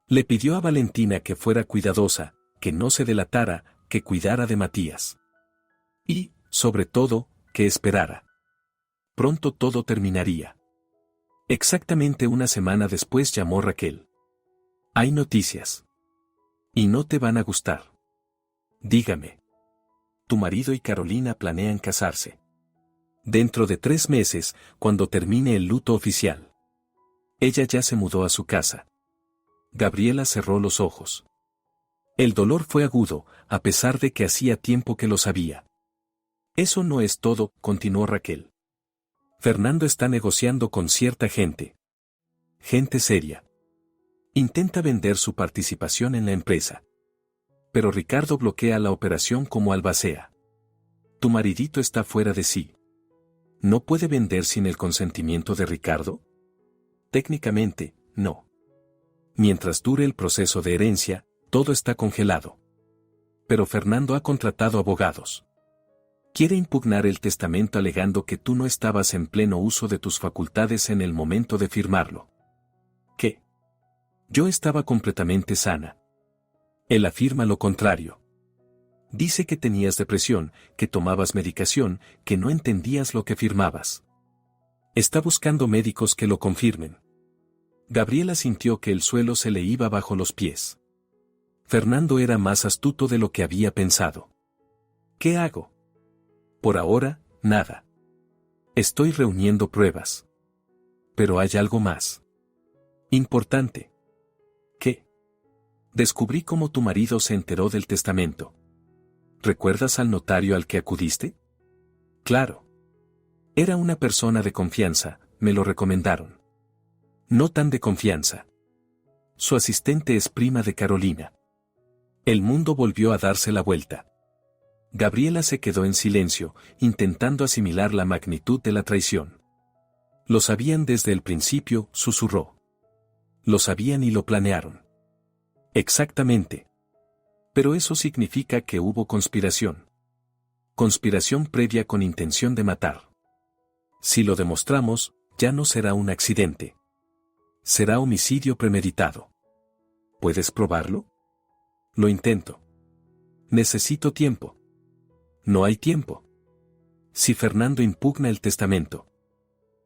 Le pidió a Valentina que fuera cuidadosa, que no se delatara, que cuidara de Matías. Y, sobre todo, que esperara. Pronto todo terminaría. Exactamente una semana después llamó Raquel. Hay noticias. Y no te van a gustar. Dígame. Tu marido y Carolina planean casarse. Dentro de 3 meses, cuando termine el luto oficial. Ella ya se mudó a su casa. Gabriela cerró los ojos. El dolor fue agudo, a pesar de que hacía tiempo que lo sabía. Eso no es todo, continuó Raquel. Fernando está negociando con cierta gente. Gente seria. Intenta vender su participación en la empresa. Pero Ricardo bloquea la operación como albacea. Tu maridito está fuera de sí. ¿No puede vender sin el consentimiento de Ricardo? Técnicamente, no. Mientras dure el proceso de herencia, todo está congelado. Pero Fernando ha contratado abogados. Quiere impugnar el testamento alegando que tú no estabas en pleno uso de tus facultades en el momento de firmarlo. ¿Qué? Yo estaba completamente sana. Él afirma lo contrario. Dice que tenías depresión, que tomabas medicación, que no entendías lo que firmabas. Está buscando médicos que lo confirmen. Gabriela sintió que el suelo se le iba bajo los pies. Fernando era más astuto de lo que había pensado. ¿Qué hago? Por ahora, nada. Estoy reuniendo pruebas. Pero hay algo más. Importante. ¿Qué? Descubrí cómo tu marido se enteró del testamento. ¿Recuerdas al notario al que acudiste? Claro. Era una persona de confianza, me lo recomendaron. No tan de confianza. Su asistente es prima de Carolina. El mundo volvió a darse la vuelta. Gabriela se quedó en silencio, intentando asimilar la magnitud de la traición. Lo sabían desde el principio, susurró. Lo sabían y lo planearon. Exactamente. Pero eso significa que hubo conspiración. Conspiración previa con intención de matar. Si lo demostramos, ya no será un accidente. Será homicidio premeditado. ¿Puedes probarlo? Lo intento. Necesito tiempo. No hay tiempo. Si Fernando impugna el testamento,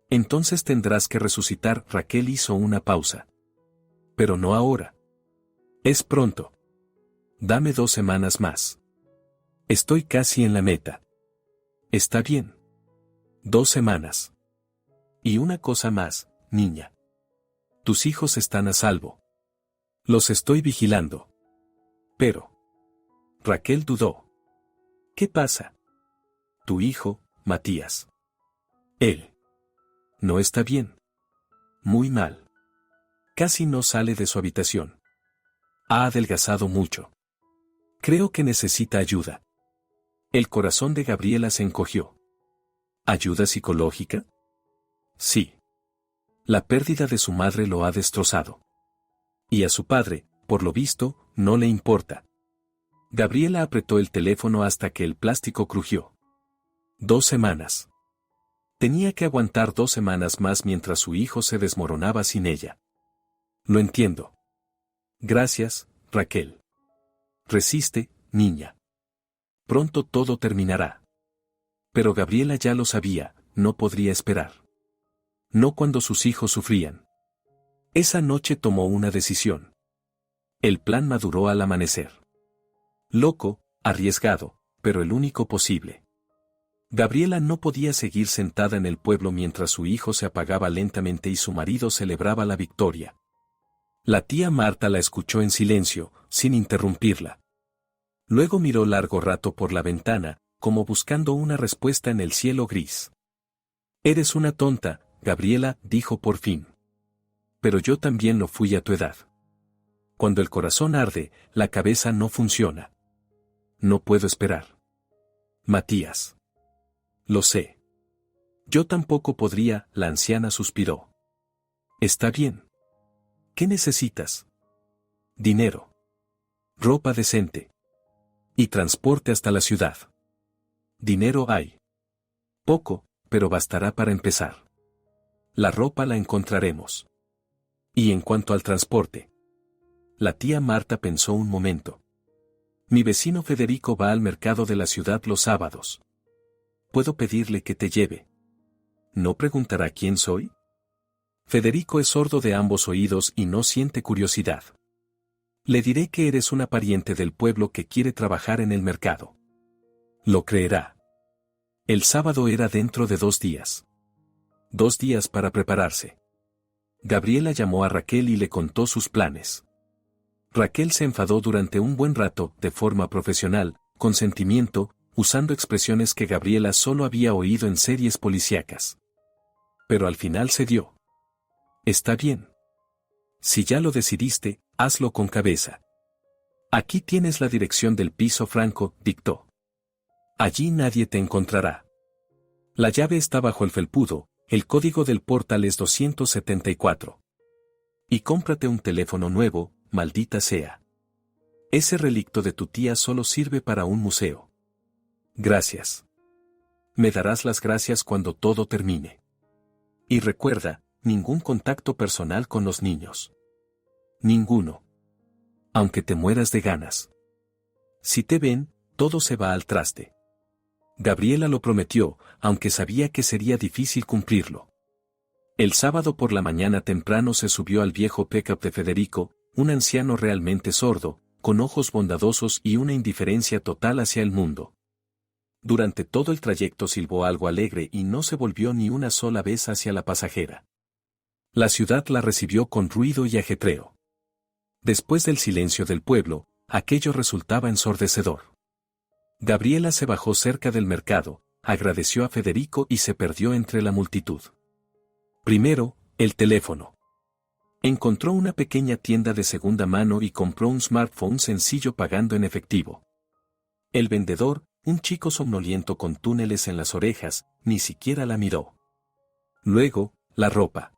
entonces tendrás que resucitar. Raquel hizo una pausa. Pero no ahora. Es pronto. Dame 2 semanas más. Estoy casi en la meta. Está bien. 2 semanas. Y una cosa más, niña. Tus hijos están a salvo. Los estoy vigilando. Pero. Raquel dudó. ¿Qué pasa? Tu hijo, Matías. Él. No está bien. Muy mal. Casi no sale de su habitación. Ha adelgazado mucho. Creo que necesita ayuda. El corazón de Gabriela se encogió. ¿Ayuda psicológica? Sí. La pérdida de su madre lo ha destrozado. Y a su padre, por lo visto, no le importa. Gabriela apretó el teléfono hasta que el plástico crujió. 2 semanas. Tenía que aguantar 2 semanas más mientras su hijo se desmoronaba sin ella. Lo entiendo. Gracias, Raquel. Resiste, niña. Pronto todo terminará. Pero Gabriela ya lo sabía, no podría esperar. No cuando sus hijos sufrían. Esa noche tomó una decisión. El plan maduró al amanecer. Loco, arriesgado, pero el único posible. Gabriela no podía seguir sentada en el pueblo mientras su hijo se apagaba lentamente y su marido celebraba la victoria. La tía Marta la escuchó en silencio, sin interrumpirla. Luego miró largo rato por la ventana, como buscando una respuesta en el cielo gris. Eres una tonta, Gabriela, dijo por fin. Pero yo también lo fui a tu edad. Cuando el corazón arde, la cabeza no funciona. No puedo esperar. Matías. Lo sé. Yo tampoco podría, la anciana suspiró. Está bien. ¿Qué necesitas? Dinero. Ropa decente. Y transporte hasta la ciudad. Dinero hay. Poco, pero bastará para empezar. La ropa la encontraremos. Y en cuanto al transporte. La tía Marta pensó un momento. Mi vecino Federico va al mercado de la ciudad los sábados. Puedo pedirle que te lleve. ¿No preguntará quién soy? Federico es sordo de ambos oídos y no siente curiosidad. Le diré que eres una pariente del pueblo que quiere trabajar en el mercado. Lo creerá. El sábado era dentro de 2 días. 2 días para prepararse. Gabriela llamó a Raquel y le contó sus planes. Raquel se enfadó durante un buen rato, de forma profesional, con sentimiento, usando expresiones que Gabriela solo había oído en series policíacas. Pero al final cedió. Está bien. Si ya lo decidiste, hazlo con cabeza. Aquí tienes la dirección del piso franco, dictó. Allí nadie te encontrará. La llave está bajo el felpudo, el código del portal es 274. Y cómprate un teléfono nuevo, maldita sea. Ese relicto de tu tía solo sirve para un museo. Gracias. Me darás las gracias cuando todo termine. Y recuerda, ningún contacto personal con los niños. Ninguno. Aunque te mueras de ganas. Si te ven, todo se va al traste. Gabriela lo prometió, aunque sabía que sería difícil cumplirlo. El sábado por la mañana temprano se subió al viejo pick-up de Federico, un anciano realmente sordo, con ojos bondadosos y una indiferencia total hacia el mundo. Durante todo el trayecto silbó algo alegre y no se volvió ni una sola vez hacia la pasajera. La ciudad la recibió con ruido y ajetreo. Después del silencio del pueblo, aquello resultaba ensordecedor. Gabriela se bajó cerca del mercado, agradeció a Federico y se perdió entre la multitud. Primero, el teléfono. Encontró una pequeña tienda de segunda mano y compró un smartphone sencillo pagando en efectivo. El vendedor, un chico somnoliento con túneles en las orejas, ni siquiera la miró. Luego, la ropa.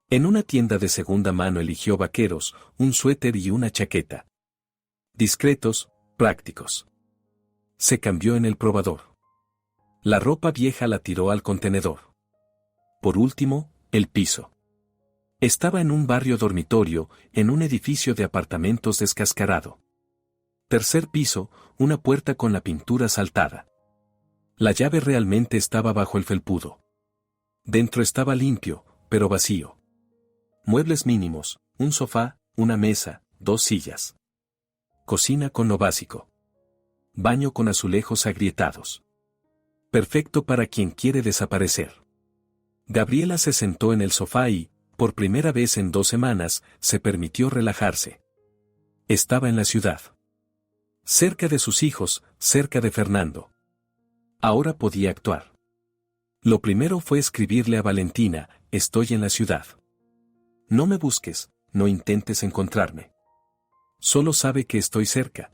En una tienda de segunda mano eligió vaqueros, un suéter y una chaqueta. Discretos, prácticos. Se cambió en el probador. La ropa vieja la tiró al contenedor. Por último, el piso. Estaba en un barrio dormitorio, en un edificio de apartamentos descascarado. Tercer piso, una puerta con la pintura saltada. La llave realmente estaba bajo el felpudo. Dentro estaba limpio, pero vacío. Muebles mínimos, un sofá, una mesa, 2 sillas. Cocina con lo básico. Baño con azulejos agrietados. Perfecto para quien quiere desaparecer. Gabriela se sentó en el sofá y, por primera vez en 2 semanas, se permitió relajarse. Estaba en la ciudad. Cerca de sus hijos, cerca de Fernando. Ahora podía actuar. Lo primero fue escribirle a Valentina, estoy en la ciudad. No me busques, no intentes encontrarme. Solo sabe que estoy cerca.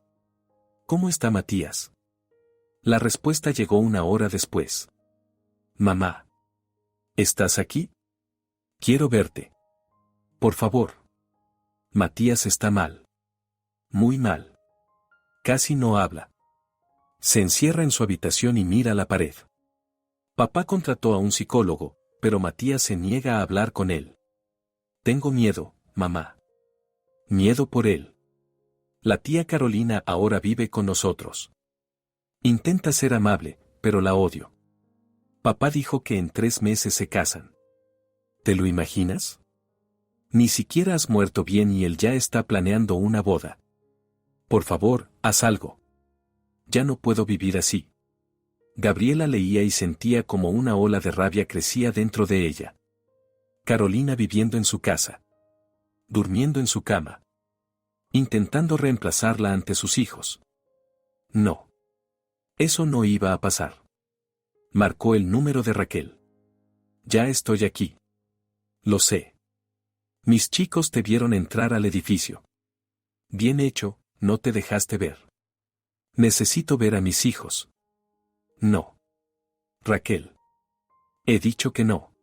¿Cómo está Matías? La respuesta llegó 1 hora después. Mamá. ¿Estás aquí? Quiero verte. Por favor. Matías está mal. Muy mal. Casi no habla. Se encierra en su habitación y mira la pared. Papá contrató a un psicólogo, pero Matías se niega a hablar con él. Tengo miedo, mamá. Miedo por él. La tía Carolina ahora vive con nosotros. Intenta ser amable, pero la odio. Papá dijo que en 3 meses se casan. ¿Te lo imaginas? Ni siquiera has muerto bien y él ya está planeando una boda. Por favor, haz algo. Ya no puedo vivir así. Gabriela leía y sentía como una ola de rabia crecía dentro de ella. Carolina viviendo en su casa. Durmiendo en su cama. Intentando reemplazarla ante sus hijos. No. Eso no iba a pasar. Marcó el número de Raquel. Ya estoy aquí. Lo sé. Mis chicos te vieron entrar al edificio. Bien hecho, no te dejaste ver. Necesito ver a mis hijos. No. Raquel. He dicho que no.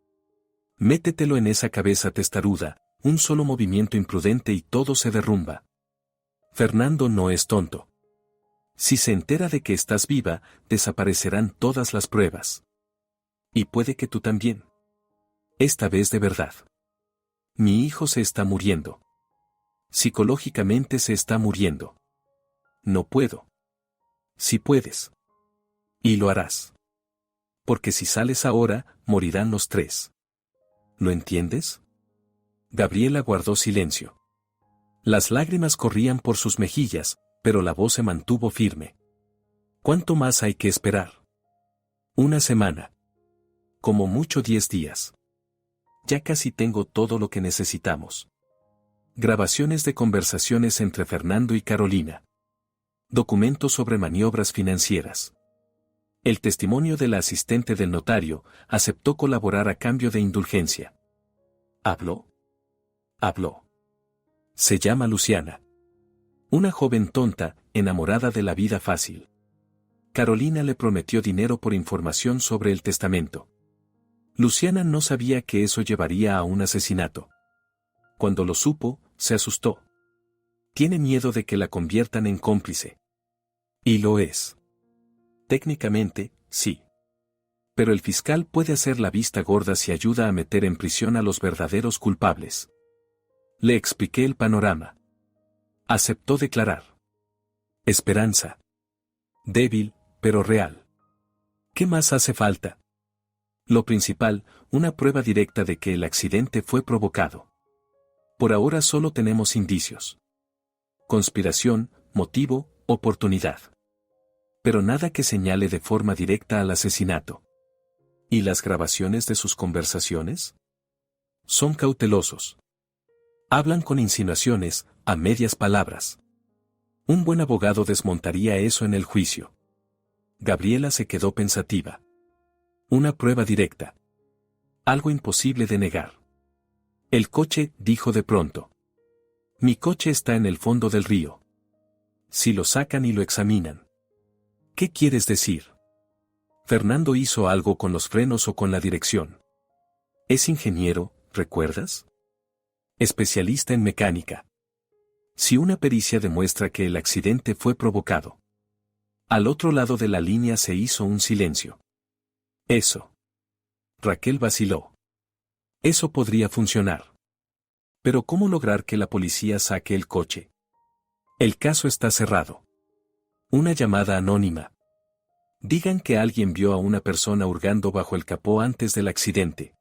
Métetelo en esa cabeza testaruda, un solo movimiento imprudente y todo se derrumba. Fernando no es tonto. Si se entera de que estás viva, desaparecerán todas las pruebas. Y puede que tú también. Esta vez de verdad. Mi hijo se está muriendo. Psicológicamente se está muriendo. No puedo. Si puedes. Y lo harás. Porque si sales ahora, morirán los 3. ¿Lo entiendes? Gabriela guardó silencio. Las lágrimas corrían por sus mejillas, pero la voz se mantuvo firme. ¿Cuánto más hay que esperar? 1 semana. Como mucho 10 días. Ya casi tengo todo lo que necesitamos. Grabaciones de conversaciones entre Fernando y Carolina. Documentos sobre maniobras financieras. El testimonio de la asistente del notario aceptó colaborar a cambio de indulgencia. ¿Habló? Habló. Se llama Luciana. Una joven tonta, enamorada de la vida fácil. Carolina le prometió dinero por información sobre el testamento. Luciana no sabía que eso llevaría a un asesinato. Cuando lo supo, se asustó. Tiene miedo de que la conviertan en cómplice. Y lo es. Técnicamente, sí. Pero el fiscal puede hacer la vista gorda si ayuda a meter en prisión a los verdaderos culpables. Le expliqué el panorama. Aceptó declarar. Esperanza. Débil, pero real. ¿Qué más hace falta? Lo principal, una prueba directa de que el accidente fue provocado. Por ahora solo tenemos indicios. Conspiración, motivo, oportunidad. Pero nada que señale de forma directa al asesinato. ¿Y las grabaciones de sus conversaciones? Son cautelosos. Hablan con insinuaciones, a medias palabras. Un buen abogado desmontaría eso en el juicio. Gabriela se quedó pensativa. Una prueba directa. Algo imposible de negar. El coche, dijo de pronto. Mi coche está en el fondo del río. Si lo sacan y lo examinan. ¿Qué quieres decir? Fernando hizo algo con los frenos o con la dirección. Es ingeniero, ¿recuerdas? Especialista en mecánica. Si una pericia demuestra que el accidente fue provocado. Al otro lado de la línea se hizo un silencio. Eso. Raquel vaciló. Eso podría funcionar. Pero ¿cómo lograr que la policía saque el coche? El caso está cerrado. Una llamada anónima. Digan que alguien vio a una persona hurgando bajo el capó antes del accidente.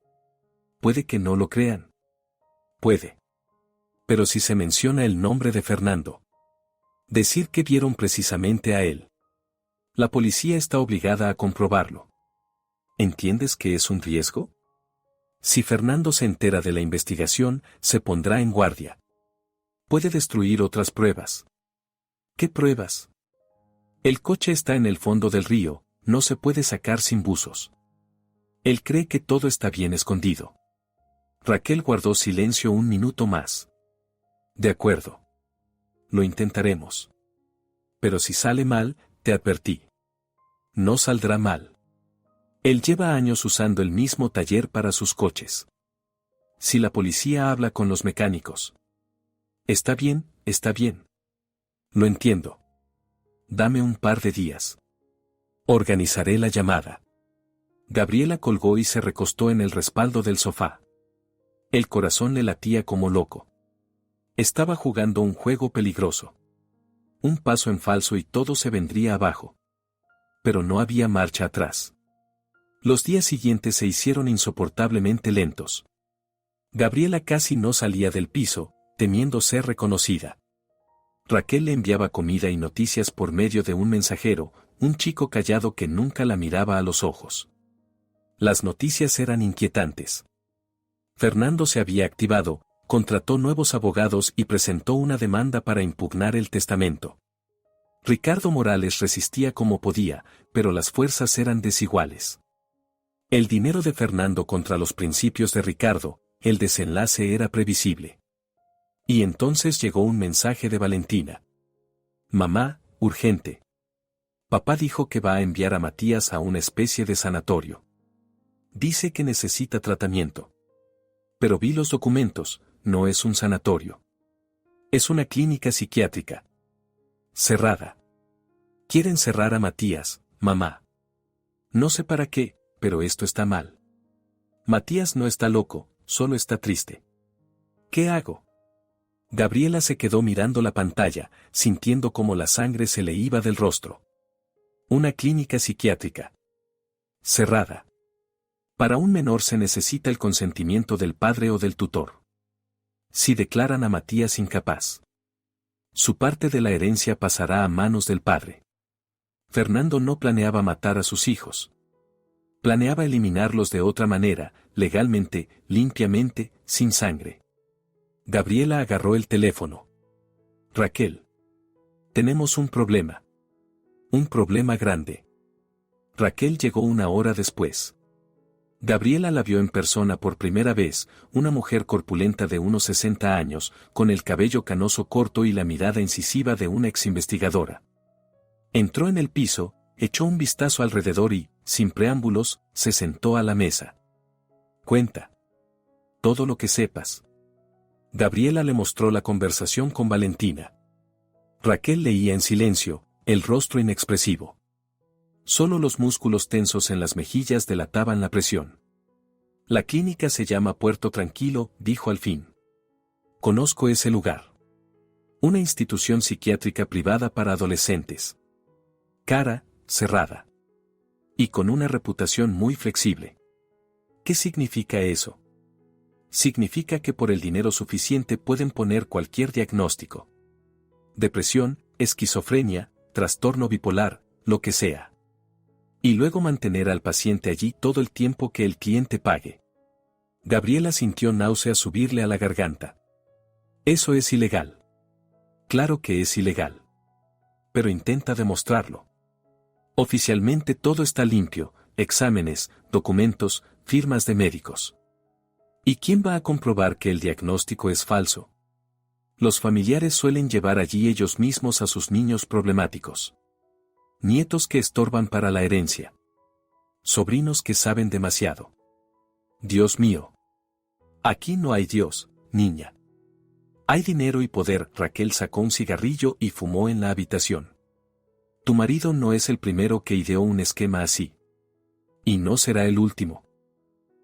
Puede que no lo crean. Puede. Pero si se menciona el nombre de Fernando. Decir que vieron precisamente a él. La policía está obligada a comprobarlo. ¿Entiendes que es un riesgo? Si Fernando se entera de la investigación, se pondrá en guardia. Puede destruir otras pruebas. ¿Qué pruebas? El coche está en el fondo del río, no se puede sacar sin buzos. Él cree que todo está bien escondido. Raquel guardó silencio un minuto más. De acuerdo. Lo intentaremos. Pero si sale mal, te advertí. No saldrá mal. Él lleva años usando el mismo taller para sus coches. Si la policía habla con los mecánicos. Está bien, está bien. Lo entiendo. Dame un par de días. Organizaré la llamada. Gabriela colgó y se recostó en el respaldo del sofá. El corazón le latía como loco. Estaba jugando un juego peligroso. Un paso en falso y todo se vendría abajo. Pero no había marcha atrás. Los días siguientes se hicieron insoportablemente lentos. Gabriela casi no salía del piso, temiendo ser reconocida. Raquel le enviaba comida y noticias por medio de un mensajero, un chico callado que nunca la miraba a los ojos. Las noticias eran inquietantes. Fernando se había activado, contrató nuevos abogados y presentó una demanda para impugnar el testamento. Ricardo Morales resistía como podía, pero las fuerzas eran desiguales. El dinero de Fernando contra los principios de Ricardo, el desenlace era previsible. Y entonces llegó un mensaje de Valentina. Mamá, urgente. Papá dijo que va a enviar a Matías a una especie de sanatorio. Dice que necesita tratamiento. Pero vi los documentos, no es un sanatorio. Es una clínica psiquiátrica. Cerrada. Quieren cerrar a Matías, mamá. No sé para qué, pero esto está mal. Matías no está loco, solo está triste. ¿Qué hago? Gabriela se quedó mirando la pantalla, sintiendo cómo la sangre se le iba del rostro. Una clínica psiquiátrica. Cerrada. Para un menor se necesita el consentimiento del padre o del tutor. Si declaran a Matías incapaz, su parte de la herencia pasará a manos del padre. Fernando no planeaba matar a sus hijos. Planeaba eliminarlos de otra manera, legalmente, limpiamente, sin sangre. Gabriela agarró el teléfono. Raquel. Tenemos un problema. Un problema grande. Raquel llegó una hora después. Gabriela la vio en persona por primera vez, una mujer corpulenta de unos 60 años, con el cabello canoso corto y la mirada incisiva de una exinvestigadora. Entró en el piso, echó un vistazo alrededor y, sin preámbulos, se sentó a la mesa. Cuenta todo lo que sepas. Gabriela le mostró la conversación con Valentina. Raquel leía en silencio, el rostro inexpresivo. Solo los músculos tensos en las mejillas delataban la presión. La clínica se llama Puerto Tranquilo, dijo al fin. Conozco ese lugar. Una institución psiquiátrica privada para adolescentes. Cara, cerrada. Y con una reputación muy flexible. ¿Qué significa eso? Significa que por el dinero suficiente pueden poner cualquier diagnóstico. Depresión, esquizofrenia, trastorno bipolar, lo que sea. Y luego mantener al paciente allí todo el tiempo que el cliente pague. Gabriela sintió náuseas subirle a la garganta. Eso es ilegal. Claro que es ilegal. Pero intenta demostrarlo. Oficialmente todo está limpio, exámenes, documentos, firmas de médicos. ¿Y quién va a comprobar que el diagnóstico es falso? Los familiares suelen llevar allí ellos mismos a sus niños problemáticos. Nietos que estorban para la herencia. Sobrinos que saben demasiado. Dios mío. Aquí no hay Dios, niña. Hay dinero y poder. Raquel sacó un cigarrillo y fumó en la habitación. Tu marido no es el primero que ideó un esquema así. Y no será el último.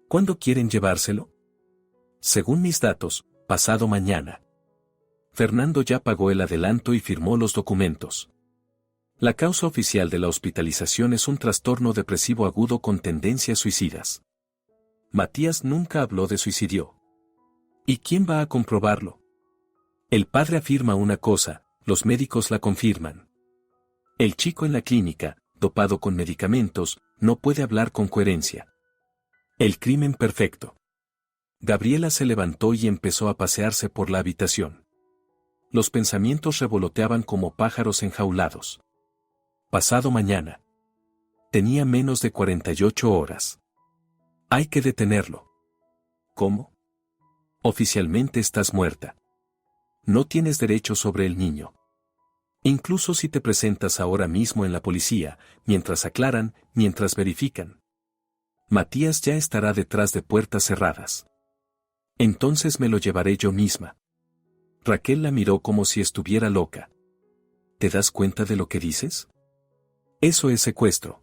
¿Cuándo quieren llevárselo? Según mis datos, pasado mañana. Fernando ya pagó el adelanto y firmó los documentos. La causa oficial de la hospitalización es un trastorno depresivo agudo con tendencias suicidas. Matías nunca habló de suicidio. ¿Y quién va a comprobarlo? El padre afirma una cosa, los médicos la confirman. El chico en la clínica, dopado con medicamentos, no puede hablar con coherencia. El crimen perfecto. Gabriela se levantó y empezó a pasearse por la habitación. Los pensamientos revoloteaban como pájaros enjaulados. Pasado mañana. Tenía menos de 48 horas. Hay que detenerlo. ¿Cómo? Oficialmente estás muerta. No tienes derecho sobre el niño. Incluso si te presentas ahora mismo en la policía, mientras aclaran, mientras verifican. Matías ya estará detrás de puertas cerradas. Entonces me lo llevaré yo misma. Raquel la miró como si estuviera loca. ¿Te das cuenta de lo que dices? Eso es secuestro.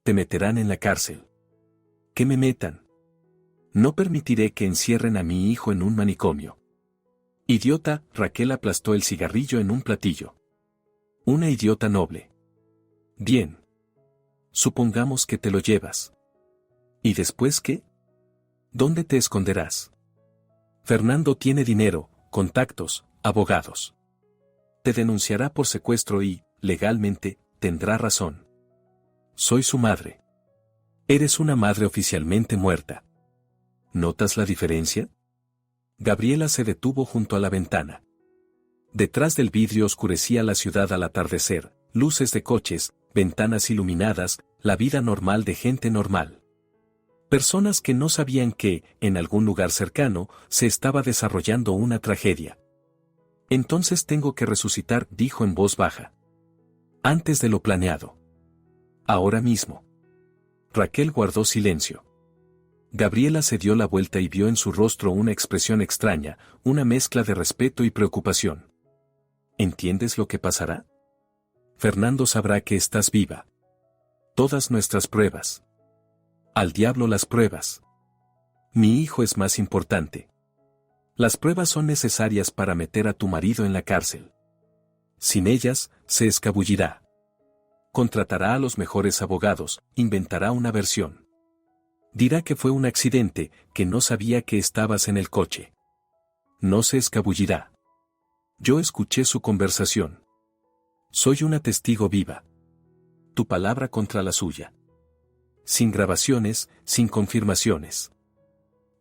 Te meterán en la cárcel. ¿Que me metan? No permitiré que encierren a mi hijo en un manicomio. Idiota, Raquel aplastó el cigarrillo en un platillo. Una idiota noble. Bien. Supongamos que te lo llevas. ¿Y después qué? ¿Dónde te esconderás? Fernando tiene dinero, contactos, abogados. Te denunciará por secuestro y, legalmente, tendrá razón. Soy su madre. Eres una madre oficialmente muerta. ¿Notas la diferencia? Gabriela se detuvo junto a la ventana. Detrás del vidrio oscurecía la ciudad al atardecer, luces de coches, ventanas iluminadas, la vida normal de gente normal. Personas que no sabían que, en algún lugar cercano, se estaba desarrollando una tragedia. Entonces tengo que resucitar, dijo en voz baja. Antes de lo planeado. Ahora mismo. Raquel guardó silencio. Gabriela se dio la vuelta y vio en su rostro una expresión extraña, una mezcla de respeto y preocupación. ¿Entiendes lo que pasará? Fernando sabrá que estás viva. Todas nuestras pruebas. Al diablo las pruebas. Mi hijo es más importante. Las pruebas son necesarias para meter a tu marido en la cárcel. Sin ellas, se escabullirá. Contratará a los mejores abogados, inventará una versión. Dirá que fue un accidente, que no sabía que estabas en el coche. No se escabullirá. Yo escuché su conversación. Soy una testigo viva. Tu palabra contra la suya. Sin grabaciones, sin confirmaciones.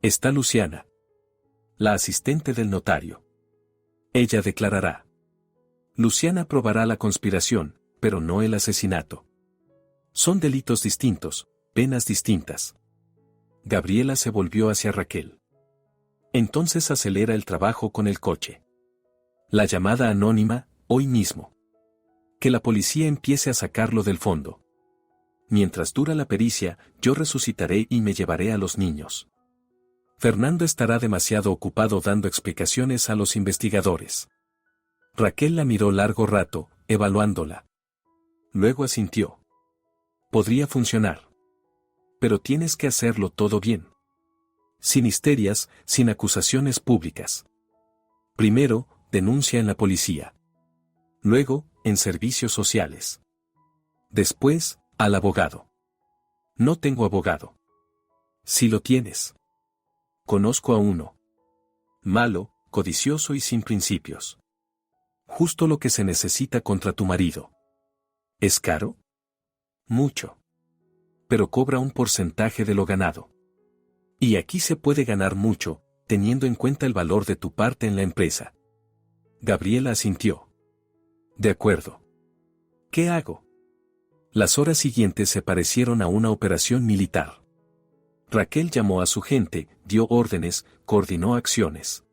Está Luciana. La asistente del notario. Ella declarará. Luciana probará la conspiración, pero no el asesinato. Son delitos distintos, penas distintas. Gabriela se volvió hacia Raquel. Entonces acelera el trabajo con el coche. La llamada anónima, hoy mismo. Que la policía empiece a sacarlo del fondo. Mientras dura la pericia, yo resucitaré y me llevaré a los niños. Fernando estará demasiado ocupado dando explicaciones a los investigadores. Raquel la miró largo rato, evaluándola. Luego asintió. Podría funcionar. Pero tienes que hacerlo todo bien. Sin histerias, sin acusaciones públicas. Primero, denuncia en la policía. Luego, en servicios sociales. Después, al abogado. No tengo abogado. Si lo tienes. Conozco a uno. Malo, codicioso y sin principios. Justo lo que se necesita contra tu marido. ¿Es caro? Mucho. Pero cobra un porcentaje de lo ganado. Y aquí se puede ganar mucho, teniendo en cuenta el valor de tu parte en la empresa. Gabriela asintió. De acuerdo. ¿Qué hago? Las horas siguientes se parecieron a una operación militar. Raquel llamó a su gente, dio órdenes, coordinó acciones.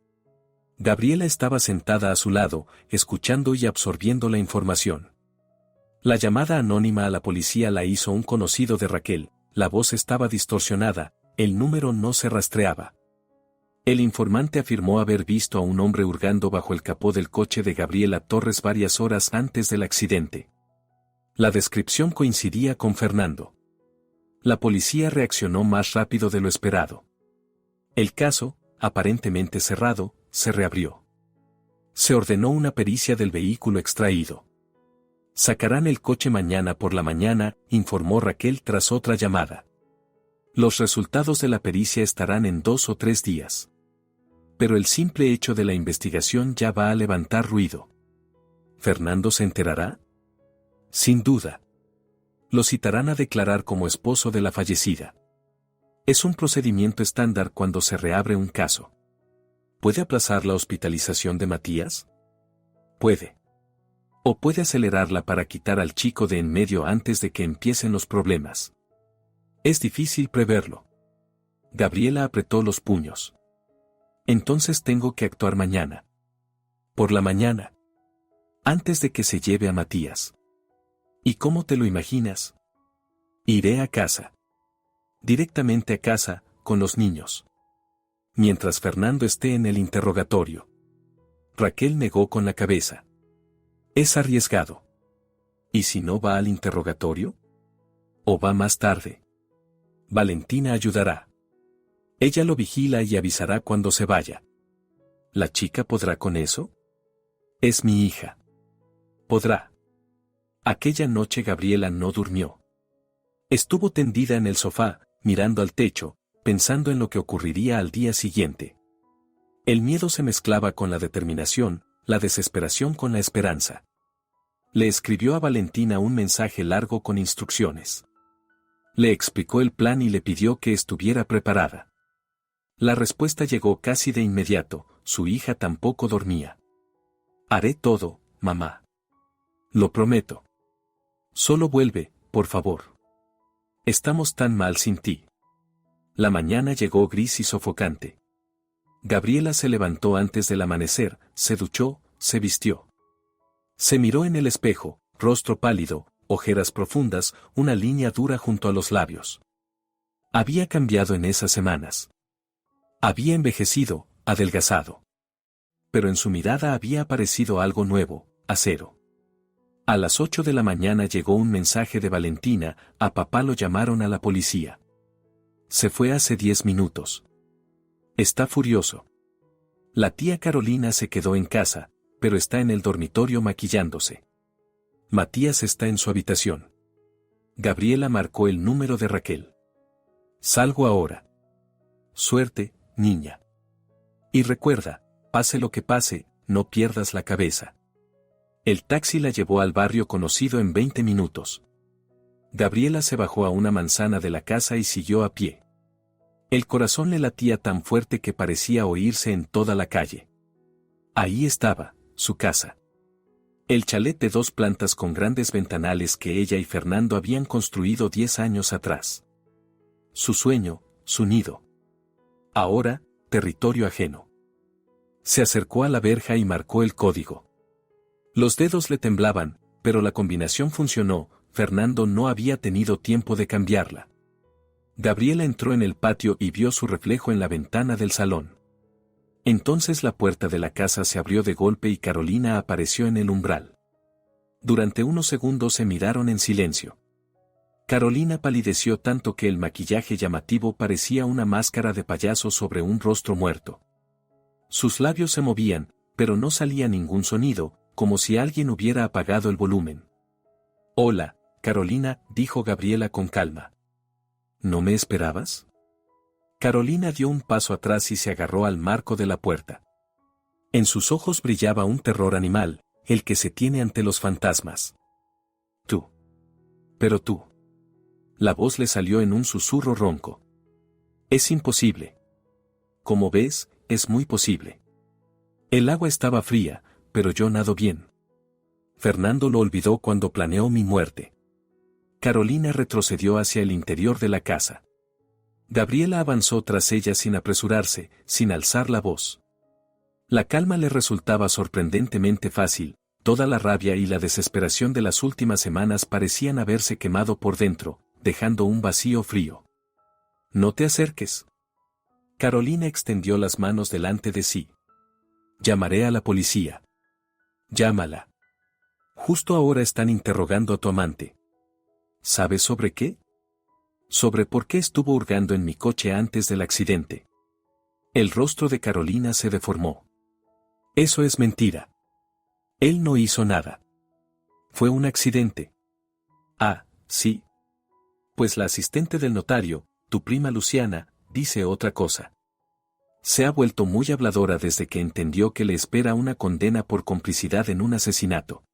Gabriela estaba sentada a su lado, escuchando y absorbiendo la información. La llamada anónima a la policía la hizo un conocido de Raquel, la voz estaba distorsionada, el número no se rastreaba. El informante afirmó haber visto a un hombre hurgando bajo el capó del coche de Gabriela Torres varias horas antes del accidente. La descripción coincidía con Fernando. La policía reaccionó más rápido de lo esperado. El caso, aparentemente cerrado, se reabrió. Se ordenó una pericia del vehículo extraído. Sacarán el coche mañana por la mañana, informó Raquel tras otra llamada. Los resultados de la pericia estarán en 2 o 3 días. Pero el simple hecho de la investigación ya va a levantar ruido. ¿Fernando se enterará? Sin duda. Lo citarán a declarar como esposo de la fallecida. Es un procedimiento estándar cuando se reabre un caso. ¿Puede aplazar la hospitalización de Matías? Puede. O puede acelerarla para quitar al chico de en medio antes de que empiecen los problemas. Es difícil preverlo. Gabriela apretó los puños. Entonces tengo que actuar mañana. Por la mañana. Antes de que se lleve a Matías. ¿Y cómo te lo imaginas? Iré a casa. Directamente a casa, con los niños. Mientras Fernando esté en el interrogatorio. Raquel negó con la cabeza. Es arriesgado. ¿Y si no va al interrogatorio? ¿O va más tarde? Valentina ayudará. Ella lo vigila y avisará cuando se vaya. ¿La chica podrá con eso? Es mi hija. Podrá. Aquella noche Gabriela no durmió. Estuvo tendida en el sofá, mirando al techo, pensando en lo que ocurriría al día siguiente. El miedo se mezclaba con la determinación, la desesperación con la esperanza. Le escribió a Valentina un mensaje largo con instrucciones. Le explicó el plan y le pidió que estuviera preparada. La respuesta llegó casi de inmediato, su hija tampoco dormía. Haré todo, mamá. Lo prometo. Solo vuelve, por favor. Estamos tan mal sin ti. La mañana llegó gris y sofocante. Gabriela se levantó antes del amanecer, se duchó, se vistió. Se miró en el espejo, rostro pálido, ojeras profundas, una línea dura junto a los labios. Había cambiado en esas semanas. Había envejecido, adelgazado. Pero en su mirada había aparecido algo nuevo, acero. A las 8 de la mañana llegó un mensaje de Valentina, a papá lo llamaron a la policía. Se fue hace 10 minutos. Está furioso. La tía Carolina se quedó en casa, pero está en el dormitorio maquillándose. Matías está en su habitación. Gabriela marcó el número de Raquel. Salgo ahora. Suerte, niña. Y recuerda, pase lo que pase, no pierdas la cabeza. El taxi la llevó al barrio conocido en 20 minutos. Gabriela se bajó a una manzana de la casa y siguió a pie. El corazón le latía tan fuerte que parecía oírse en toda la calle. Ahí estaba, su casa. El chalet de 2 plantas con grandes ventanales que ella y Fernando habían construido 10 años atrás. Su sueño, su nido. Ahora, territorio ajeno. Se acercó a la verja y marcó el código. Los dedos le temblaban, pero la combinación funcionó. Fernando no había tenido tiempo de cambiarla. Gabriela entró en el patio y vio su reflejo en la ventana del salón. Entonces la puerta de la casa se abrió de golpe y Carolina apareció en el umbral. Durante unos segundos se miraron en silencio. Carolina palideció tanto que el maquillaje llamativo parecía una máscara de payaso sobre un rostro muerto. Sus labios se movían, pero no salía ningún sonido, como si alguien hubiera apagado el volumen. «Hola, Carolina», dijo Gabriela con calma. «¿No me esperabas?» Carolina dio un paso atrás y se agarró al marco de la puerta. En sus ojos brillaba un terror animal, el que se tiene ante los fantasmas. «Tú. Pero tú». La voz le salió en un susurro ronco. «Es imposible. Como ves, es muy posible. El agua estaba fría, pero yo nado bien. Fernando lo olvidó cuando planeó mi muerte». Carolina retrocedió hacia el interior de la casa. Gabriela avanzó tras ella sin apresurarse, sin alzar la voz. La calma le resultaba sorprendentemente fácil, toda la rabia y la desesperación de las últimas semanas parecían haberse quemado por dentro, dejando un vacío frío. «No te acerques». Carolina extendió las manos delante de sí. «Llamaré a la policía». «Llámala. Justo ahora están interrogando a tu amante». «¿Sabes sobre qué?» «Sobre por qué estuvo hurgando en mi coche antes del accidente». El rostro de Carolina se deformó. «Eso es mentira. Él no hizo nada. Fue un accidente». «Ah, sí. Pues la asistente del notario, tu prima Luciana, dice otra cosa. Se ha vuelto muy habladora desde que entendió que le espera una condena por complicidad en un asesinato».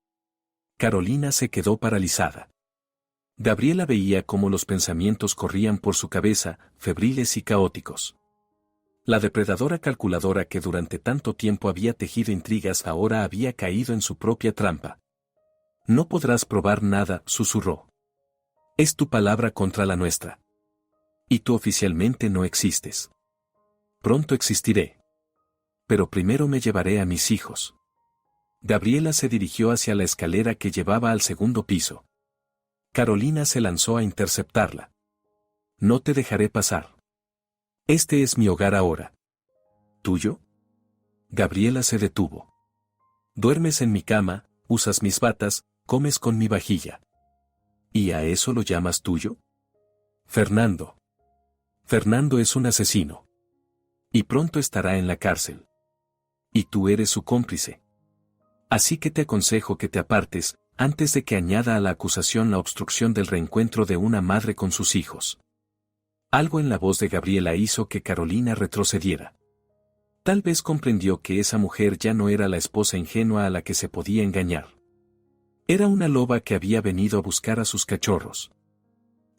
Carolina se quedó paralizada. Gabriela veía cómo los pensamientos corrían por su cabeza, febriles y caóticos. La depredadora calculadora que durante tanto tiempo había tejido intrigas ahora había caído en su propia trampa. «No podrás probar nada», susurró. «Es tu palabra contra la nuestra. Y tú oficialmente no existes. Pronto existiré. Pero primero me llevaré a mis hijos». Gabriela se dirigió hacia la escalera que llevaba al segundo piso. Carolina se lanzó a interceptarla. «No te dejaré pasar. Este es mi hogar ahora». «¿Tuyo?» Gabriela se detuvo. «Duermes en mi cama, usas mis batas, comes con mi vajilla. ¿Y a eso lo llamas tuyo?» «Fernando. Fernando es un asesino. Y pronto estará en la cárcel. Y tú eres su cómplice. Así que te aconsejo que te apartes, antes de que añada a la acusación la obstrucción del reencuentro de una madre con sus hijos». Algo en la voz de Gabriela hizo que Carolina retrocediera. Tal vez comprendió que esa mujer ya no era la esposa ingenua a la que se podía engañar. Era una loba que había venido a buscar a sus cachorros.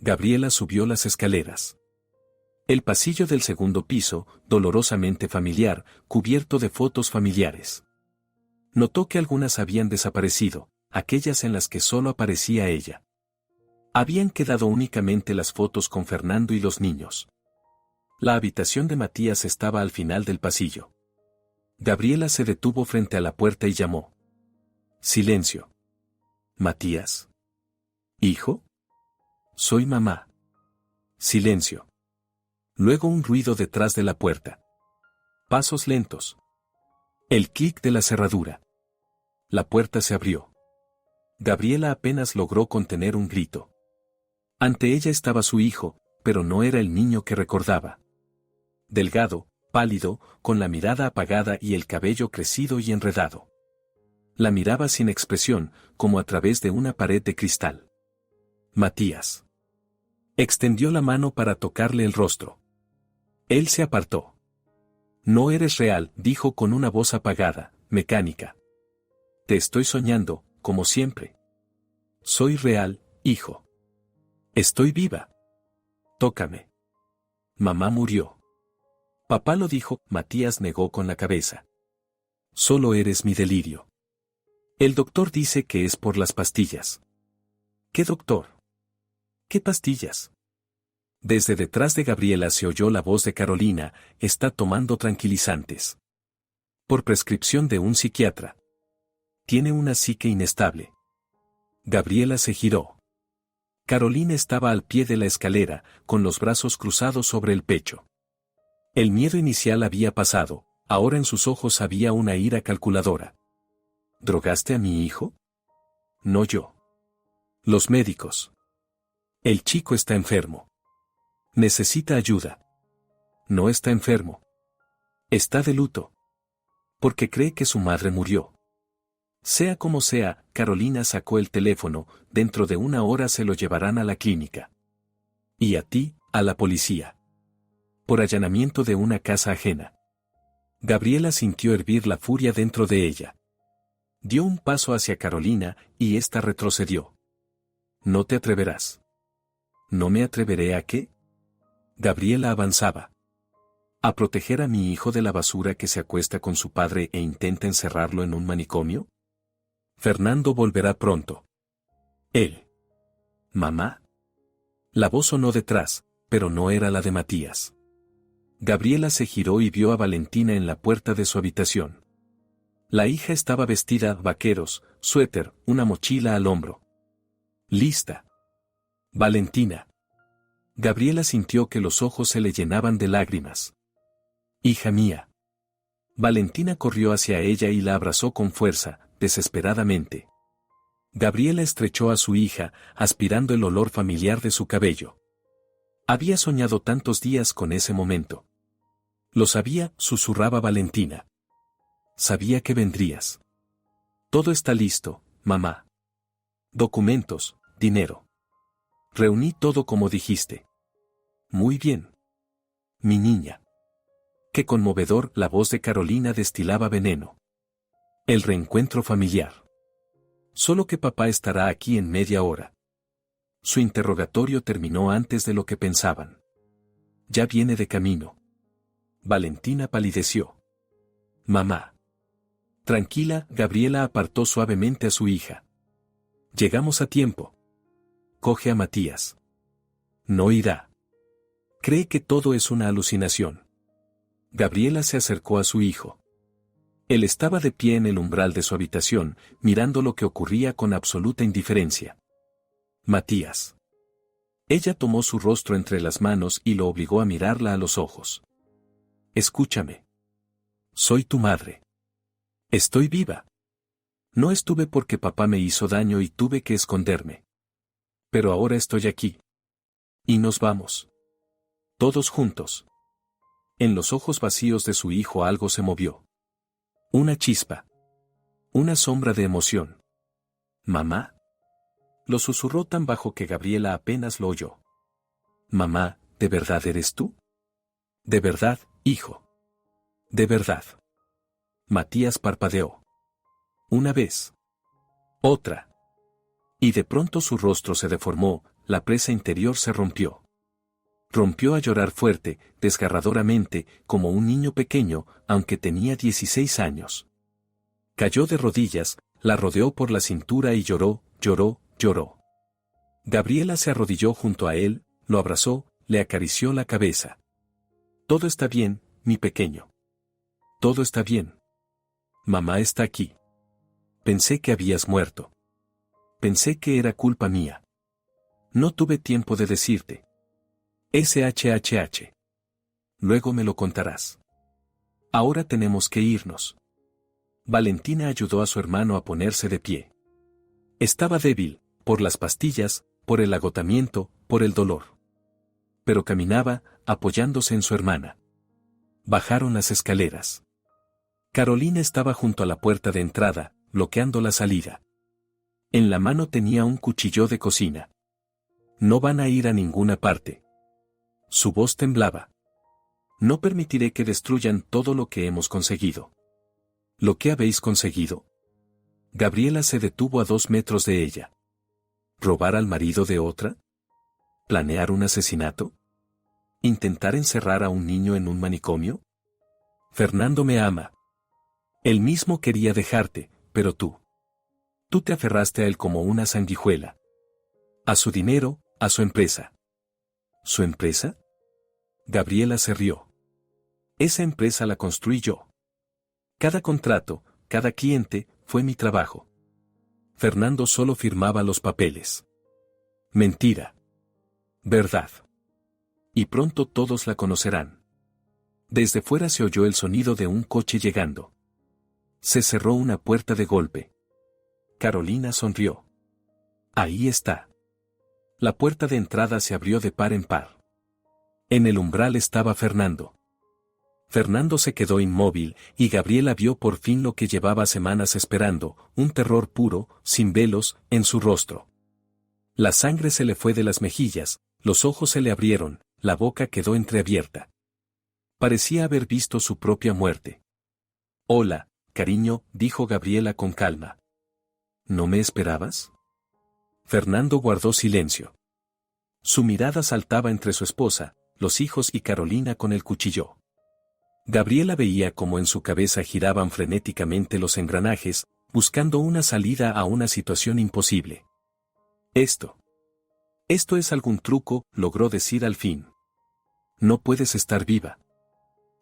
Gabriela subió las escaleras. El pasillo del segundo piso, dolorosamente familiar, cubierto de fotos familiares. Notó que algunas habían desaparecido, aquellas en las que solo aparecía ella. Habían quedado únicamente las fotos con Fernando y los niños. La habitación de Matías estaba al final del pasillo. Gabriela se detuvo frente a la puerta y llamó. «Silencio». «¿Matías? ¿Hijo?» «Soy mamá». Silencio. Luego un ruido detrás de la puerta. Pasos lentos. El clic de la cerradura. La puerta se abrió. Gabriela apenas logró contener un grito. Ante ella estaba su hijo, pero no era el niño que recordaba. Delgado, pálido, con la mirada apagada y el cabello crecido y enredado. La miraba sin expresión, como a través de una pared de cristal. «Matías». Extendió la mano para tocarle el rostro. Él se apartó. «No eres real», dijo con una voz apagada, mecánica. «Te estoy soñando, como siempre». «Soy real, hijo. Estoy viva. Tócame». «Mamá murió». «Papá lo dijo», Matías negó con la cabeza. «Solo eres mi delirio». El doctor dice que es por las pastillas. ¿Qué doctor? ¿Qué pastillas? Desde detrás de Gabriela se oyó la voz de Carolina, está tomando tranquilizantes. Por prescripción de un psiquiatra. Tiene una psique inestable. Gabriela se giró. Carolina estaba al pie de la escalera, con los brazos cruzados sobre el pecho. El miedo inicial había pasado, ahora en sus ojos había una ira calculadora. ¿Drogaste a mi hijo? No yo. Los médicos. El chico está enfermo. Necesita ayuda. No está enfermo. Está de luto. Porque cree que su madre murió. Sea como sea, Carolina sacó el teléfono, dentro de una hora se lo llevarán a la clínica. Y a ti, a la policía. Por allanamiento de una casa ajena. Gabriela sintió hervir la furia dentro de ella. Dio un paso hacia Carolina, y ésta retrocedió. No te atreverás. ¿No me atreveré a qué? Gabriela avanzaba. ¿A proteger a mi hijo de la basura que se acuesta con su padre e intenta encerrarlo en un manicomio? Fernando volverá pronto. Él. ¿Mamá? La voz sonó detrás, pero no era la de Matías. Gabriela se giró y vio a Valentina en la puerta de su habitación. La hija estaba vestida, vaqueros, suéter, una mochila al hombro. Lista. Valentina. Gabriela sintió que los ojos se le llenaban de lágrimas. Hija mía. Valentina corrió hacia ella y la abrazó con fuerza, desesperadamente. Gabriela estrechó a su hija, aspirando el olor familiar de su cabello. Había soñado tantos días con ese momento. Lo sabía, susurraba Valentina. Sabía que vendrías. Todo está listo, mamá. Documentos, dinero. Reuní todo como dijiste. Muy bien. Mi niña. Qué conmovedor, la voz de Carolina destilaba veneno. El reencuentro familiar. Solo que papá estará aquí en media hora. Su interrogatorio terminó antes de lo que pensaban. Ya viene de camino. Valentina palideció. Mamá. Tranquila, Gabriela apartó suavemente a su hija. Llegamos a tiempo. Coge a Matías. No irá. Cree que todo es una alucinación. Gabriela se acercó a su hijo. Él estaba de pie en el umbral de su habitación, mirando lo que ocurría con absoluta indiferencia. Matías. Ella tomó su rostro entre las manos y lo obligó a mirarla a los ojos. Escúchame. Soy tu madre. Estoy viva. No estuve porque papá me hizo daño y tuve que esconderme. Pero ahora estoy aquí. Y nos vamos. Todos juntos. En los ojos vacíos de su hijo algo se movió. Una chispa. Una sombra de emoción. ¿Mamá? Lo susurró tan bajo que Gabriela apenas lo oyó. Mamá, ¿de verdad eres tú? De verdad, hijo. De verdad. Matías parpadeó. Una vez. Otra. Y de pronto su rostro se deformó, la presa interior se rompió. Rompió a llorar fuerte, desgarradoramente, como un niño pequeño, aunque tenía 16 años. Cayó de rodillas, la rodeó por la cintura y lloró, lloró, lloró. Gabriela se arrodilló junto a él, lo abrazó, le acarició la cabeza. Todo está bien, mi pequeño. Todo está bien. Mamá está aquí. Pensé que habías muerto. Pensé que era culpa mía. No tuve tiempo de decirte. SHHH. Luego me lo contarás. Ahora tenemos que irnos. Valentina ayudó a su hermano a ponerse de pie. Estaba débil, por las pastillas, por el agotamiento, por el dolor. Pero caminaba, apoyándose en su hermana. Bajaron las escaleras. Carolina estaba junto a la puerta de entrada, bloqueando la salida. En la mano tenía un cuchillo de cocina. No van a ir a ninguna parte. Su voz temblaba. No permitiré que destruyan todo lo que hemos conseguido. ¿Lo que habéis conseguido? Gabriela se detuvo a 2 metros de ella. ¿Robar al marido de otra? ¿Planear un asesinato? ¿Intentar encerrar a un niño en un manicomio? Fernando me ama. Él mismo quería dejarte, pero tú. Tú te aferraste a él como una sanguijuela. A su dinero, a su empresa. ¿Su empresa? Gabriela se rió. Esa empresa la construí yo. Cada contrato, cada cliente, fue mi trabajo. Fernando solo firmaba los papeles. Mentira. Verdad. Y pronto todos la conocerán. Desde fuera se oyó el sonido de un coche llegando. Se cerró una puerta de golpe. Carolina sonrió. Ahí está. La puerta de entrada se abrió de par en par. En el umbral estaba Fernando. Fernando se quedó inmóvil, y Gabriela vio por fin lo que llevaba semanas esperando, un terror puro, sin velos, en su rostro. La sangre se le fue de las mejillas, los ojos se le abrieron, la boca quedó entreabierta. Parecía haber visto su propia muerte. Hola, cariño, dijo Gabriela con calma. ¿No me esperabas? Fernando guardó silencio. Su mirada saltaba entre su esposa, los hijos y Carolina con el cuchillo. Gabriela veía cómo en su cabeza giraban frenéticamente los engranajes, buscando una salida a una situación imposible. Esto es algún truco, logró decir al fin. No puedes estar viva.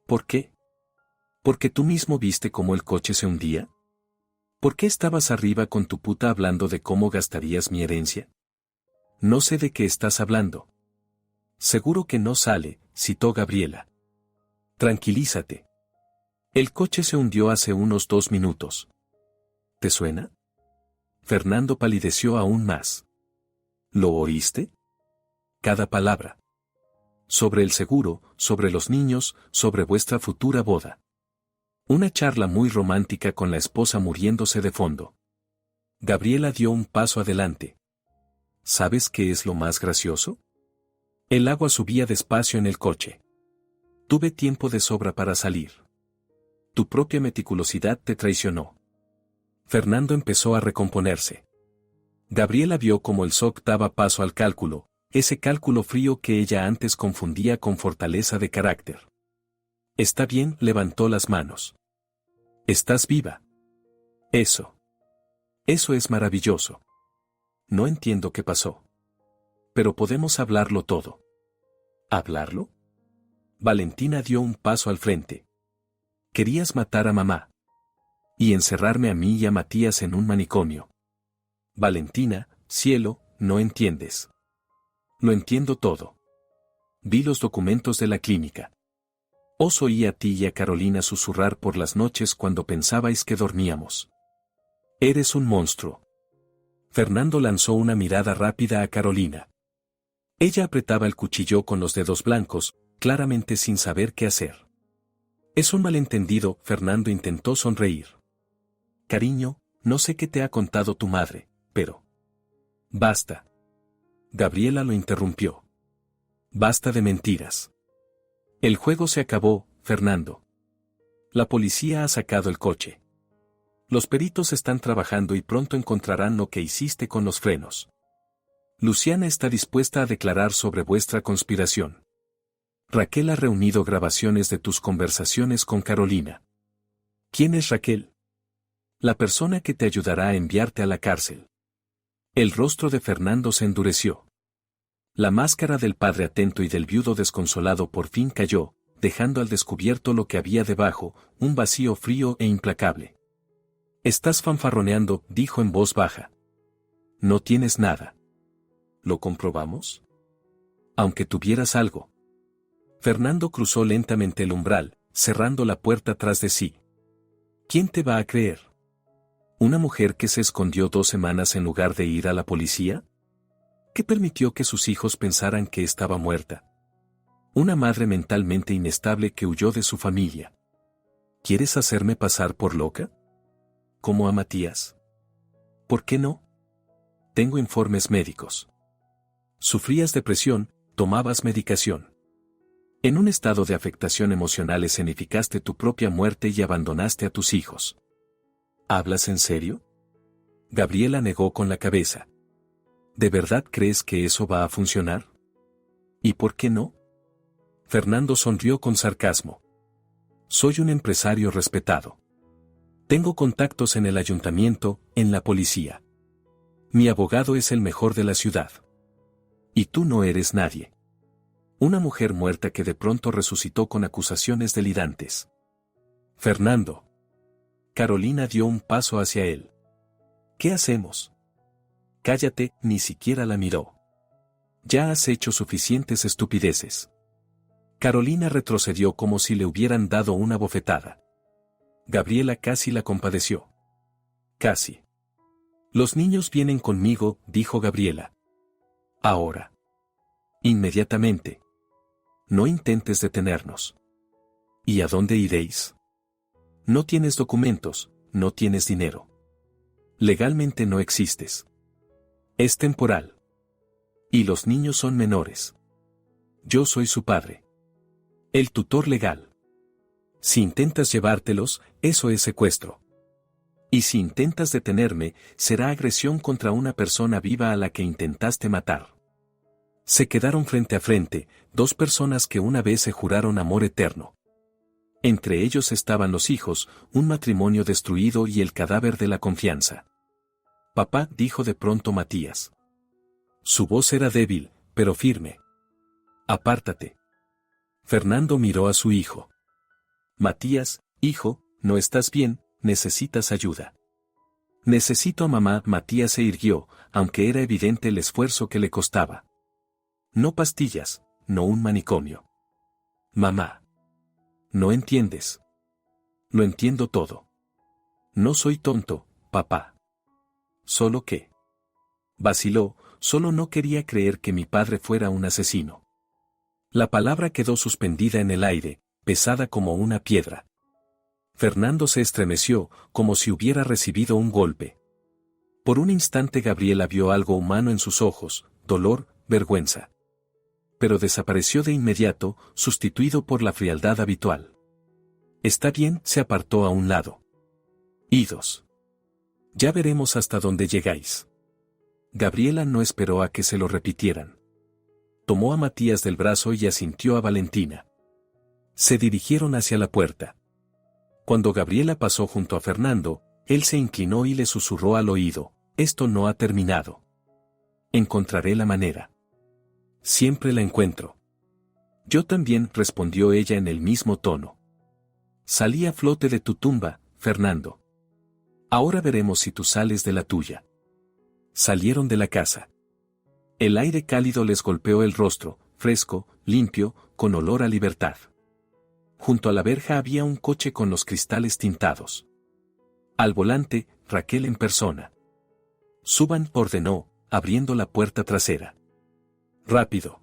¿Por qué? ¿Porque tú mismo viste cómo el coche se hundía? ¿Por qué estabas arriba con tu puta hablando de cómo gastarías mi herencia? No sé de qué estás hablando. Seguro que no sale, citó Gabriela. Tranquilízate. El coche se hundió hace unos 2 minutos. ¿Te suena? Fernando palideció aún más. ¿Lo oíste? Cada palabra. Sobre el seguro, sobre los niños, sobre vuestra futura boda. Una charla muy romántica con la esposa muriéndose de fondo. Gabriela dio un paso adelante. ¿Sabes qué es lo más gracioso? El agua subía despacio en el coche. Tuve tiempo de sobra para salir. Tu propia meticulosidad te traicionó. Fernando empezó a recomponerse. Gabriela vio cómo el SOC daba paso al cálculo, ese cálculo frío que ella antes confundía con fortaleza de carácter. Está bien, levantó las manos. Estás viva. Eso es maravilloso. No entiendo qué pasó. Pero podemos hablarlo todo. ¿Hablarlo? Valentina dio un paso al frente. Querías matar a mamá. Y encerrarme a mí y a Matías en un manicomio. Valentina, cielo, no entiendes. Lo entiendo todo. Vi los documentos de la clínica. Os oí a ti y a Carolina susurrar por las noches cuando pensabais que dormíamos. Eres un monstruo. Fernando lanzó una mirada rápida a Carolina. Ella apretaba el cuchillo con los dedos blancos, claramente sin saber qué hacer. Es un malentendido, Fernando intentó sonreír. Cariño, no sé qué te ha contado tu madre, pero... Basta. Gabriela lo interrumpió. Basta de mentiras. El juego se acabó, Fernando. La policía ha sacado el coche. Los peritos están trabajando y pronto encontrarán lo que hiciste con los frenos. Luciana está dispuesta a declarar sobre vuestra conspiración. Raquel ha reunido grabaciones de tus conversaciones con Carolina. ¿Quién es Raquel? La persona que te ayudará a enviarte a la cárcel. El rostro de Fernando se endureció. La máscara del padre atento y del viudo desconsolado por fin cayó, dejando al descubierto lo que había debajo, un vacío frío e implacable. Estás fanfarroneando, dijo en voz baja. No tienes nada. ¿Lo comprobamos? Aunque tuvieras algo. Fernando cruzó lentamente el umbral, cerrando la puerta tras de sí. ¿Quién te va a creer? ¿Una mujer que se escondió 2 semanas en lugar de ir a la policía? ¿Qué permitió que sus hijos pensaran que estaba muerta? Una madre mentalmente inestable que huyó de su familia. ¿Quieres hacerme pasar por loca? ¿Como a Matías? ¿Por qué no? Tengo informes médicos. Sufrías depresión, tomabas medicación. En un estado de afectación emocional escenificaste tu propia muerte y abandonaste a tus hijos. ¿Hablas en serio? Gabriela negó con la cabeza. ¿De verdad crees que eso va a funcionar? ¿Y por qué no? Fernando sonrió con sarcasmo. Soy un empresario respetado. Tengo contactos en el ayuntamiento, en la policía. Mi abogado es el mejor de la ciudad. Y tú no eres nadie. Una mujer muerta que de pronto resucitó con acusaciones delirantes. Fernando. Carolina dio un paso hacia él. ¿Qué hacemos? Cállate, ni siquiera la miró. Ya has hecho suficientes estupideces. Carolina retrocedió como si le hubieran dado una bofetada. Gabriela casi la compadeció. Casi. Los niños vienen conmigo, dijo Gabriela. Ahora. Inmediatamente. No intentes detenernos. ¿Y a dónde iréis? No tienes documentos, no tienes dinero. Legalmente no existes. Es temporal. Y los niños son menores. Yo soy su padre. El tutor legal. Si intentas llevártelos, eso es secuestro. Y si intentas detenerme, será agresión contra una persona viva a la que intentaste matar. Se quedaron frente a frente, dos personas que una vez se juraron amor eterno. Entre ellos estaban los hijos, un matrimonio destruido y el cadáver de la confianza. Papá, dijo de pronto Matías. Su voz era débil, pero firme. Apártate. Fernando miró a su hijo. Matías, hijo, no estás bien, necesitas ayuda. Necesito a mamá. Matías se irguió, aunque era evidente el esfuerzo que le costaba. No pastillas, no un manicomio. Mamá. No entiendes. Lo entiendo todo. No soy tonto, papá. Solo que. Vaciló, solo no quería creer que mi padre fuera un asesino. La palabra quedó suspendida en el aire, pesada como una piedra. Fernando se estremeció, como si hubiera recibido un golpe. Por un instante Gabriela vio algo humano en sus ojos, dolor, vergüenza. Pero desapareció de inmediato, sustituido por la frialdad habitual. Está bien, se apartó a un lado. Idos. Ya veremos hasta dónde llegáis. Gabriela no esperó a que se lo repitieran. Tomó a Matías del brazo y asintió a Valentina. Se dirigieron hacia la puerta. Cuando Gabriela pasó junto a Fernando, él se inclinó y le susurró al oído, esto no ha terminado. Encontraré la manera. Siempre la encuentro. Yo también, respondió ella en el mismo tono. Salí a flote de tu tumba, Fernando. Ahora veremos si tú sales de la tuya. Salieron de la casa. El aire cálido les golpeó el rostro, fresco, limpio, con olor a libertad. Junto a la verja había un coche con los cristales tintados. Al volante, Raquel en persona. Suban, ordenó, abriendo la puerta trasera. Rápido.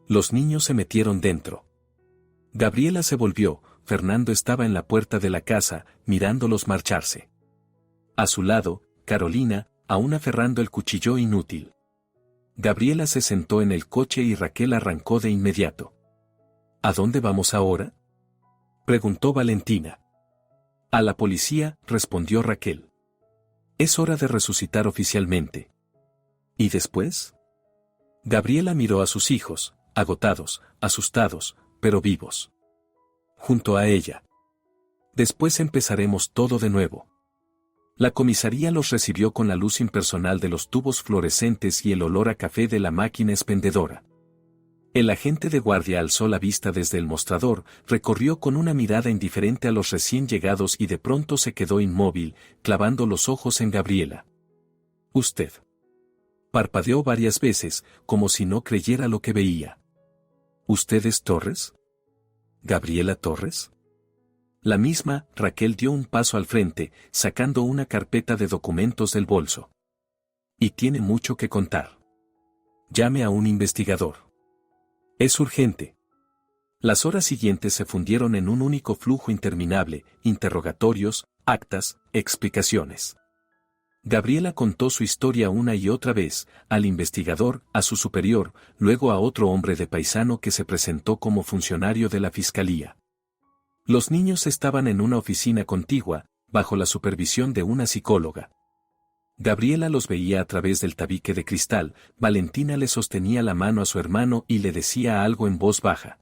Los niños se metieron dentro. Gabriela se volvió, Fernando estaba en la puerta de la casa, mirándolos marcharse. A su lado, Carolina, aún aferrando el cuchillo inútil. Gabriela se sentó en el coche y Raquel arrancó de inmediato. ¿A dónde vamos ahora?, preguntó Valentina. A la policía, respondió Raquel. Es hora de resucitar oficialmente. ¿Y después? Gabriela miró a sus hijos, agotados, asustados, pero vivos. Junto a ella. Después empezaremos todo de nuevo. La comisaría los recibió con la luz impersonal de los tubos fluorescentes y el olor a café de la máquina expendedora. El agente de guardia alzó la vista desde el mostrador, recorrió con una mirada indiferente a los recién llegados y de pronto se quedó inmóvil, clavando los ojos en Gabriela. «¿Usted?» Parpadeó varias veces, como si no creyera lo que veía. «¿Usted es Torres?» «¿Gabriela Torres?» La misma. Raquel dio un paso al frente, sacando una carpeta de documentos del bolso. «Y tiene mucho que contar. Llame a un investigador. Es urgente». Las horas siguientes se fundieron en un único flujo interminable, interrogatorios, actas, explicaciones. Gabriela contó su historia una y otra vez, al investigador, a su superior, luego a otro hombre de paisano que se presentó como funcionario de la fiscalía. Los niños estaban en una oficina contigua, bajo la supervisión de una psicóloga. Gabriela los veía a través del tabique de cristal, Valentina le sostenía la mano a su hermano y le decía algo en voz baja.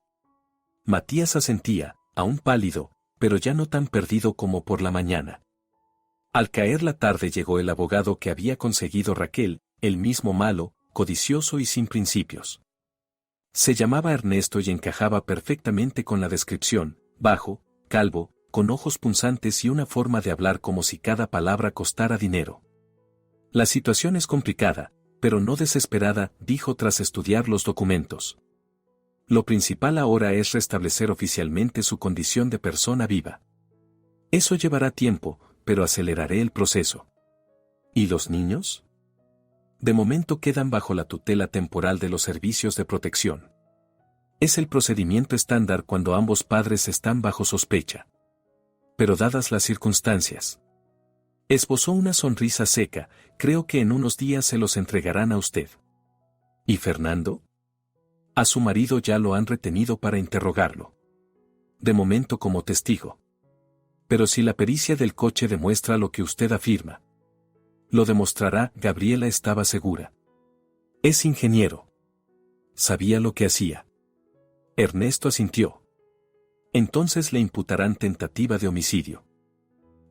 Matías asentía, aún pálido, pero ya no tan perdido como por la mañana. Al caer la tarde llegó el abogado que había conseguido Raquel, el mismo malo, codicioso y sin principios. Se llamaba Ernesto y encajaba perfectamente con la descripción: bajo, calvo, con ojos punzantes y una forma de hablar como si cada palabra costara dinero. La situación es complicada, pero no desesperada, dijo tras estudiar los documentos. Lo principal ahora es restablecer oficialmente su condición de persona viva. Eso llevará tiempo, pero aceleraré el proceso. ¿Y los niños? De momento quedan bajo la tutela temporal de los servicios de protección. Es el procedimiento estándar cuando ambos padres están bajo sospecha. Pero dadas las circunstancias. Esbozó una sonrisa seca: creo que en unos días se los entregarán a usted. ¿Y Fernando? A su marido ya lo han retenido para interrogarlo. De momento como testigo. Pero si la pericia del coche demuestra lo que usted afirma. Lo demostrará, Gabriela estaba segura. Es ingeniero. Sabía lo que hacía. Ernesto asintió. Entonces le imputarán tentativa de homicidio.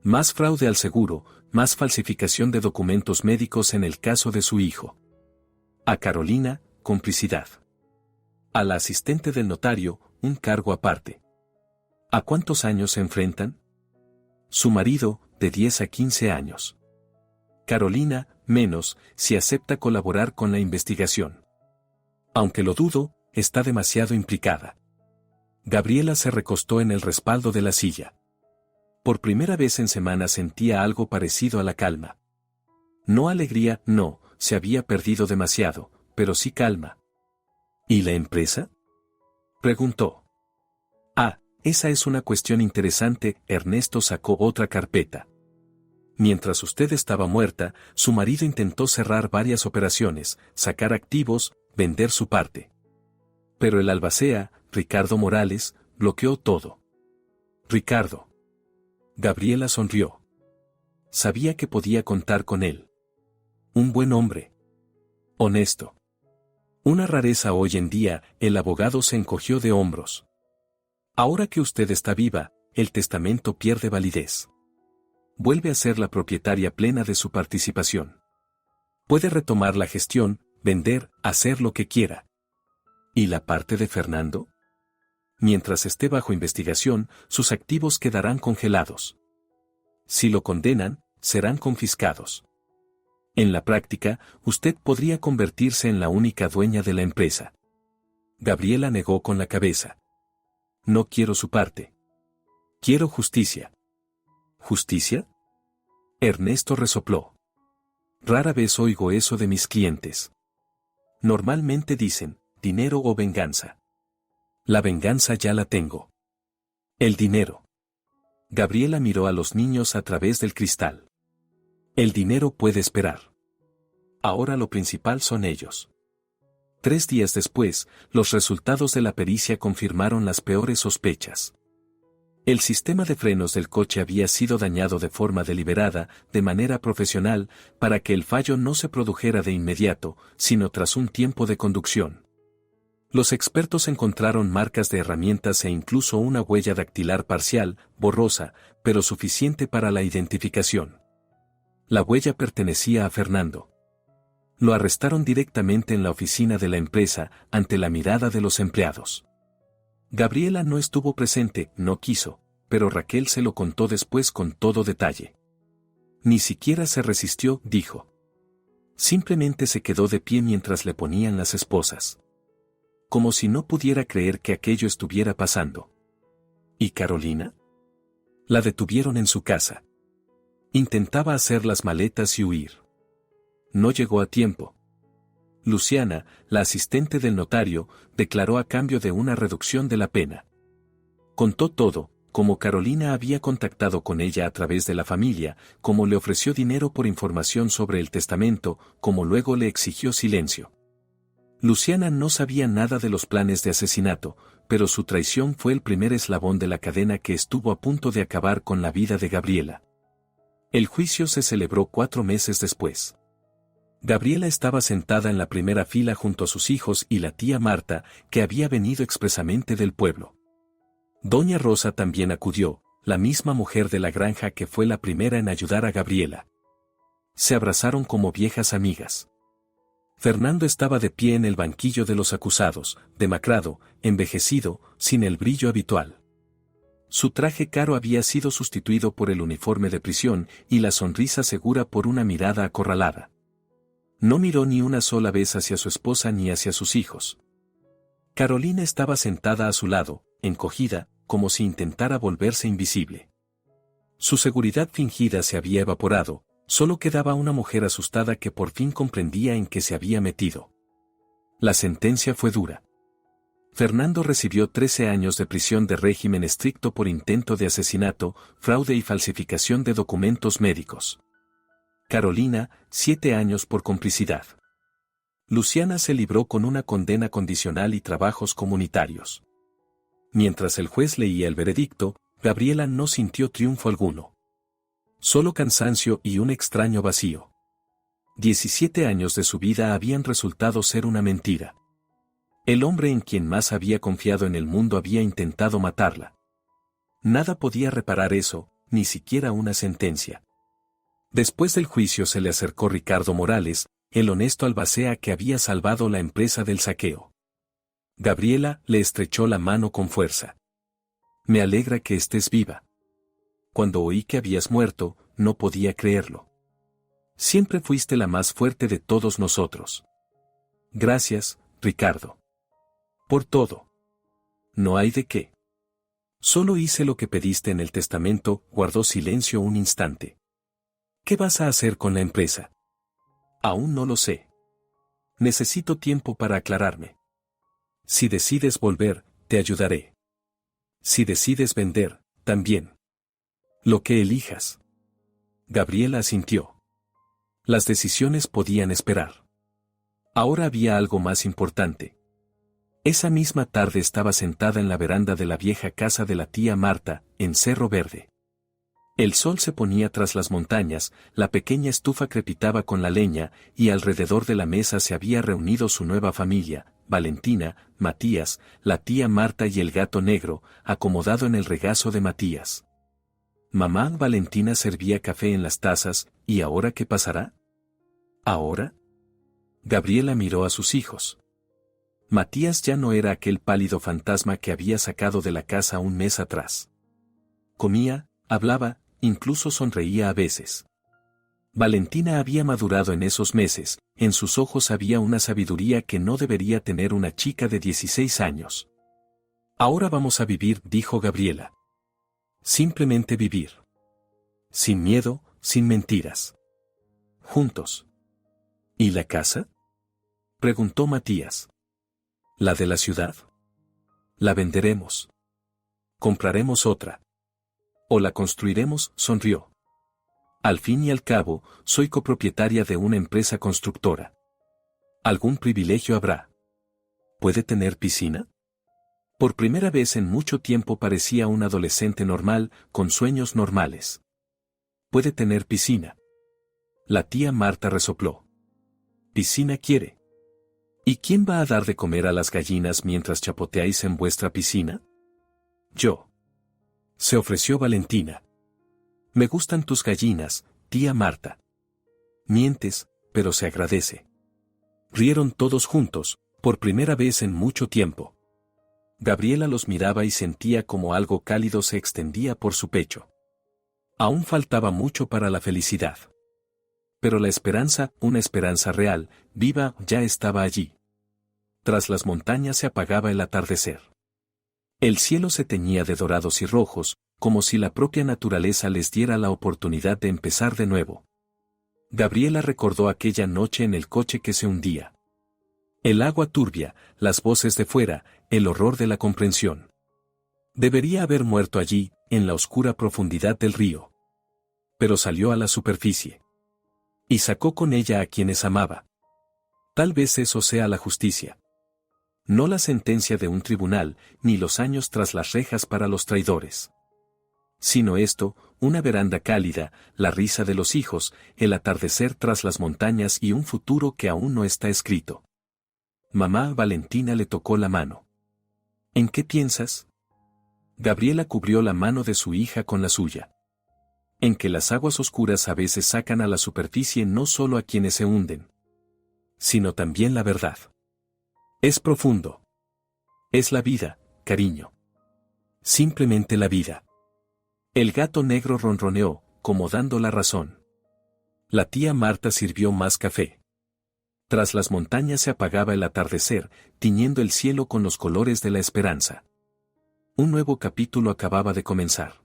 Más fraude al seguro, más falsificación de documentos médicos en el caso de su hijo. A Carolina, complicidad. A la asistente del notario, un cargo aparte. ¿A cuántos años se enfrentan? Su marido, de 10 a 15 años. Carolina, menos, si acepta colaborar con la investigación. Aunque lo dudo, está demasiado implicada. Gabriela se recostó en el respaldo de la silla. Por primera vez en semanas sentía algo parecido a la calma. No alegría, no, se había perdido demasiado, pero sí calma. ¿Y la empresa? Preguntó. Ah, esa es una cuestión interesante. Ernesto sacó otra carpeta. Mientras usted estaba muerta, su marido intentó cerrar varias operaciones, sacar activos, vender su parte. Pero el albacea, Ricardo Morales, bloqueó todo. Ricardo. Gabriela sonrió. Sabía que podía contar con él. Un buen hombre. Honesto. Una rareza hoy en día. El abogado se encogió de hombros. Ahora que usted está viva, el testamento pierde validez. Vuelve a ser la propietaria plena de su participación. Puede retomar la gestión, vender, hacer lo que quiera. ¿Y la parte de Fernando? Mientras esté bajo investigación, sus activos quedarán congelados. Si lo condenan, serán confiscados. En la práctica, usted podría convertirse en la única dueña de la empresa. Gabriela negó con la cabeza. No quiero su parte. Quiero justicia. ¿Justicia? Ernesto resopló. Rara vez oigo eso de mis clientes. Normalmente dicen, dinero o venganza. La venganza ya la tengo. El dinero. Gabriela miró a los niños a través del cristal. El dinero puede esperar. Ahora lo principal son ellos. 3 días después, los resultados de la pericia confirmaron las peores sospechas. El sistema de frenos del coche había sido dañado de forma deliberada, de manera profesional, para que el fallo no se produjera de inmediato, sino tras un tiempo de conducción. Los expertos encontraron marcas de herramientas e incluso una huella dactilar parcial, borrosa, pero suficiente para la identificación. La huella pertenecía a Fernando. Lo arrestaron directamente en la oficina de la empresa, ante la mirada de los empleados. Gabriela no estuvo presente, no quiso, pero Raquel se lo contó después con todo detalle. Ni siquiera se resistió, dijo. Simplemente se quedó de pie mientras le ponían las esposas. Como si no pudiera creer que aquello estuviera pasando. ¿Y Carolina? La detuvieron en su casa. Intentaba hacer las maletas y huir. No llegó a tiempo. Luciana, la asistente del notario, declaró a cambio de una reducción de la pena. Contó todo, cómo Carolina había contactado con ella a través de la familia, cómo le ofreció dinero por información sobre el testamento, cómo luego le exigió silencio. Luciana no sabía nada de los planes de asesinato, pero su traición fue el primer eslabón de la cadena que estuvo a punto de acabar con la vida de Gabriela. El juicio se celebró 4 meses después. Gabriela estaba sentada en la primera fila junto a sus hijos y la tía Marta, que había venido expresamente del pueblo. Doña Rosa también acudió, la misma mujer de la granja que fue la primera en ayudar a Gabriela. Se abrazaron como viejas amigas. Fernando estaba de pie en el banquillo de los acusados, demacrado, envejecido, sin el brillo habitual. Su traje caro había sido sustituido por el uniforme de prisión y la sonrisa segura por una mirada acorralada. No miró ni una sola vez hacia su esposa ni hacia sus hijos. Carolina estaba sentada a su lado, encogida, como si intentara volverse invisible. Su seguridad fingida se había evaporado, solo quedaba una mujer asustada que por fin comprendía en qué se había metido. La sentencia fue dura. Fernando recibió 13 años de prisión de régimen estricto por intento de asesinato, fraude y falsificación de documentos médicos. Carolina, 7 años por complicidad. Luciana se libró con una condena condicional y trabajos comunitarios. Mientras el juez leía el veredicto, Gabriela no sintió triunfo alguno. Solo cansancio y un extraño vacío. 17 años de su vida habían resultado ser una mentira. El hombre en quien más había confiado en el mundo había intentado matarla. Nada podía reparar eso, ni siquiera una sentencia. Después del juicio se le acercó Ricardo Morales, el honesto albacea que había salvado la empresa del saqueo. Gabriela le estrechó la mano con fuerza. Me alegra que estés viva. Cuando oí que habías muerto, no podía creerlo. Siempre fuiste la más fuerte de todos nosotros. Gracias, Ricardo. Por todo. No hay de qué. Solo hice lo que pediste en el testamento. Guardó silencio un instante. ¿Qué vas a hacer con la empresa? Aún no lo sé. Necesito tiempo para aclararme. Si decides volver, te ayudaré. Si decides vender, también. Lo que elijas. Gabriela asintió. Las decisiones podían esperar. Ahora había algo más importante. Esa misma tarde estaba sentada en la veranda de la vieja casa de la tía Marta, en Cerro Verde. El sol se ponía tras las montañas, la pequeña estufa crepitaba con la leña, y alrededor de la mesa se había reunido su nueva familia, Valentina, Matías, la tía Marta y el gato negro, acomodado en el regazo de Matías. Mamá Valentina servía café en las tazas, ¿y ahora qué pasará? ¿Ahora? Gabriela miró a sus hijos. Matías ya no era aquel pálido fantasma que había sacado de la casa un mes atrás. Comía, hablaba, incluso sonreía a veces. Valentina había madurado en esos meses, en sus ojos había una sabiduría que no debería tener una chica de 16 años. Ahora vamos a vivir, dijo Gabriela. Simplemente vivir. Sin miedo, sin mentiras. Juntos. ¿Y la casa? Preguntó Matías. ¿La de la ciudad? La venderemos. Compraremos otra. O la construiremos, sonrió. Al fin y al cabo, soy copropietaria de una empresa constructora. ¿Algún privilegio habrá? ¿Puede tener piscina? Por primera vez en mucho tiempo parecía un adolescente normal, con sueños normales. ¿Puede tener piscina? La tía Marta resopló. ¿Piscina quiere? ¿Y quién va a dar de comer a las gallinas mientras chapoteáis en vuestra piscina? Yo. Se ofreció Valentina. Me gustan tus gallinas, tía Marta. Mientes, pero se agradece. Rieron todos juntos, por primera vez en mucho tiempo. Gabriela los miraba y sentía como algo cálido se extendía por su pecho. Aún faltaba mucho para la felicidad. Pero la esperanza, una esperanza real, viva, ya estaba allí. Tras las montañas se apagaba el atardecer. El cielo se teñía de dorados y rojos, como si la propia naturaleza les diera la oportunidad de empezar de nuevo. Gabriela recordó aquella noche en el coche que se hundía. El agua turbia, las voces de fuera, el horror de la comprensión. Debería haber muerto allí, en la oscura profundidad del río. Pero salió a la superficie. Y sacó con ella a quienes amaba. Tal vez eso sea la justicia. No la sentencia de un tribunal, ni los años tras las rejas para los traidores. Sino esto, una veranda cálida, la risa de los hijos, el atardecer tras las montañas y un futuro que aún no está escrito. Mamá Valentina le tocó la mano. ¿En qué piensas? Gabriela cubrió la mano de su hija con la suya. En que las aguas oscuras a veces sacan a la superficie no solo a quienes se hunden, sino también la verdad. Es profundo. Es la vida, cariño. Simplemente la vida. El gato negro ronroneó, como dando la razón. La tía Marta sirvió más café. Tras las montañas se apagaba el atardecer, tiñendo el cielo con los colores de la esperanza. Un nuevo capítulo acababa de comenzar.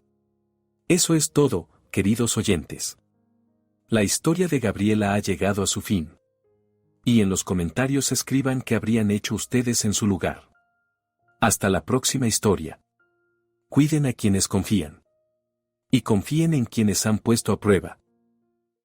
Eso es todo, queridos oyentes. La historia de Gabriela ha llegado a su fin. Y en los comentarios escriban qué habrían hecho ustedes en su lugar. Hasta la próxima historia. Cuiden a quienes confían. Y confíen en quienes han puesto a prueba.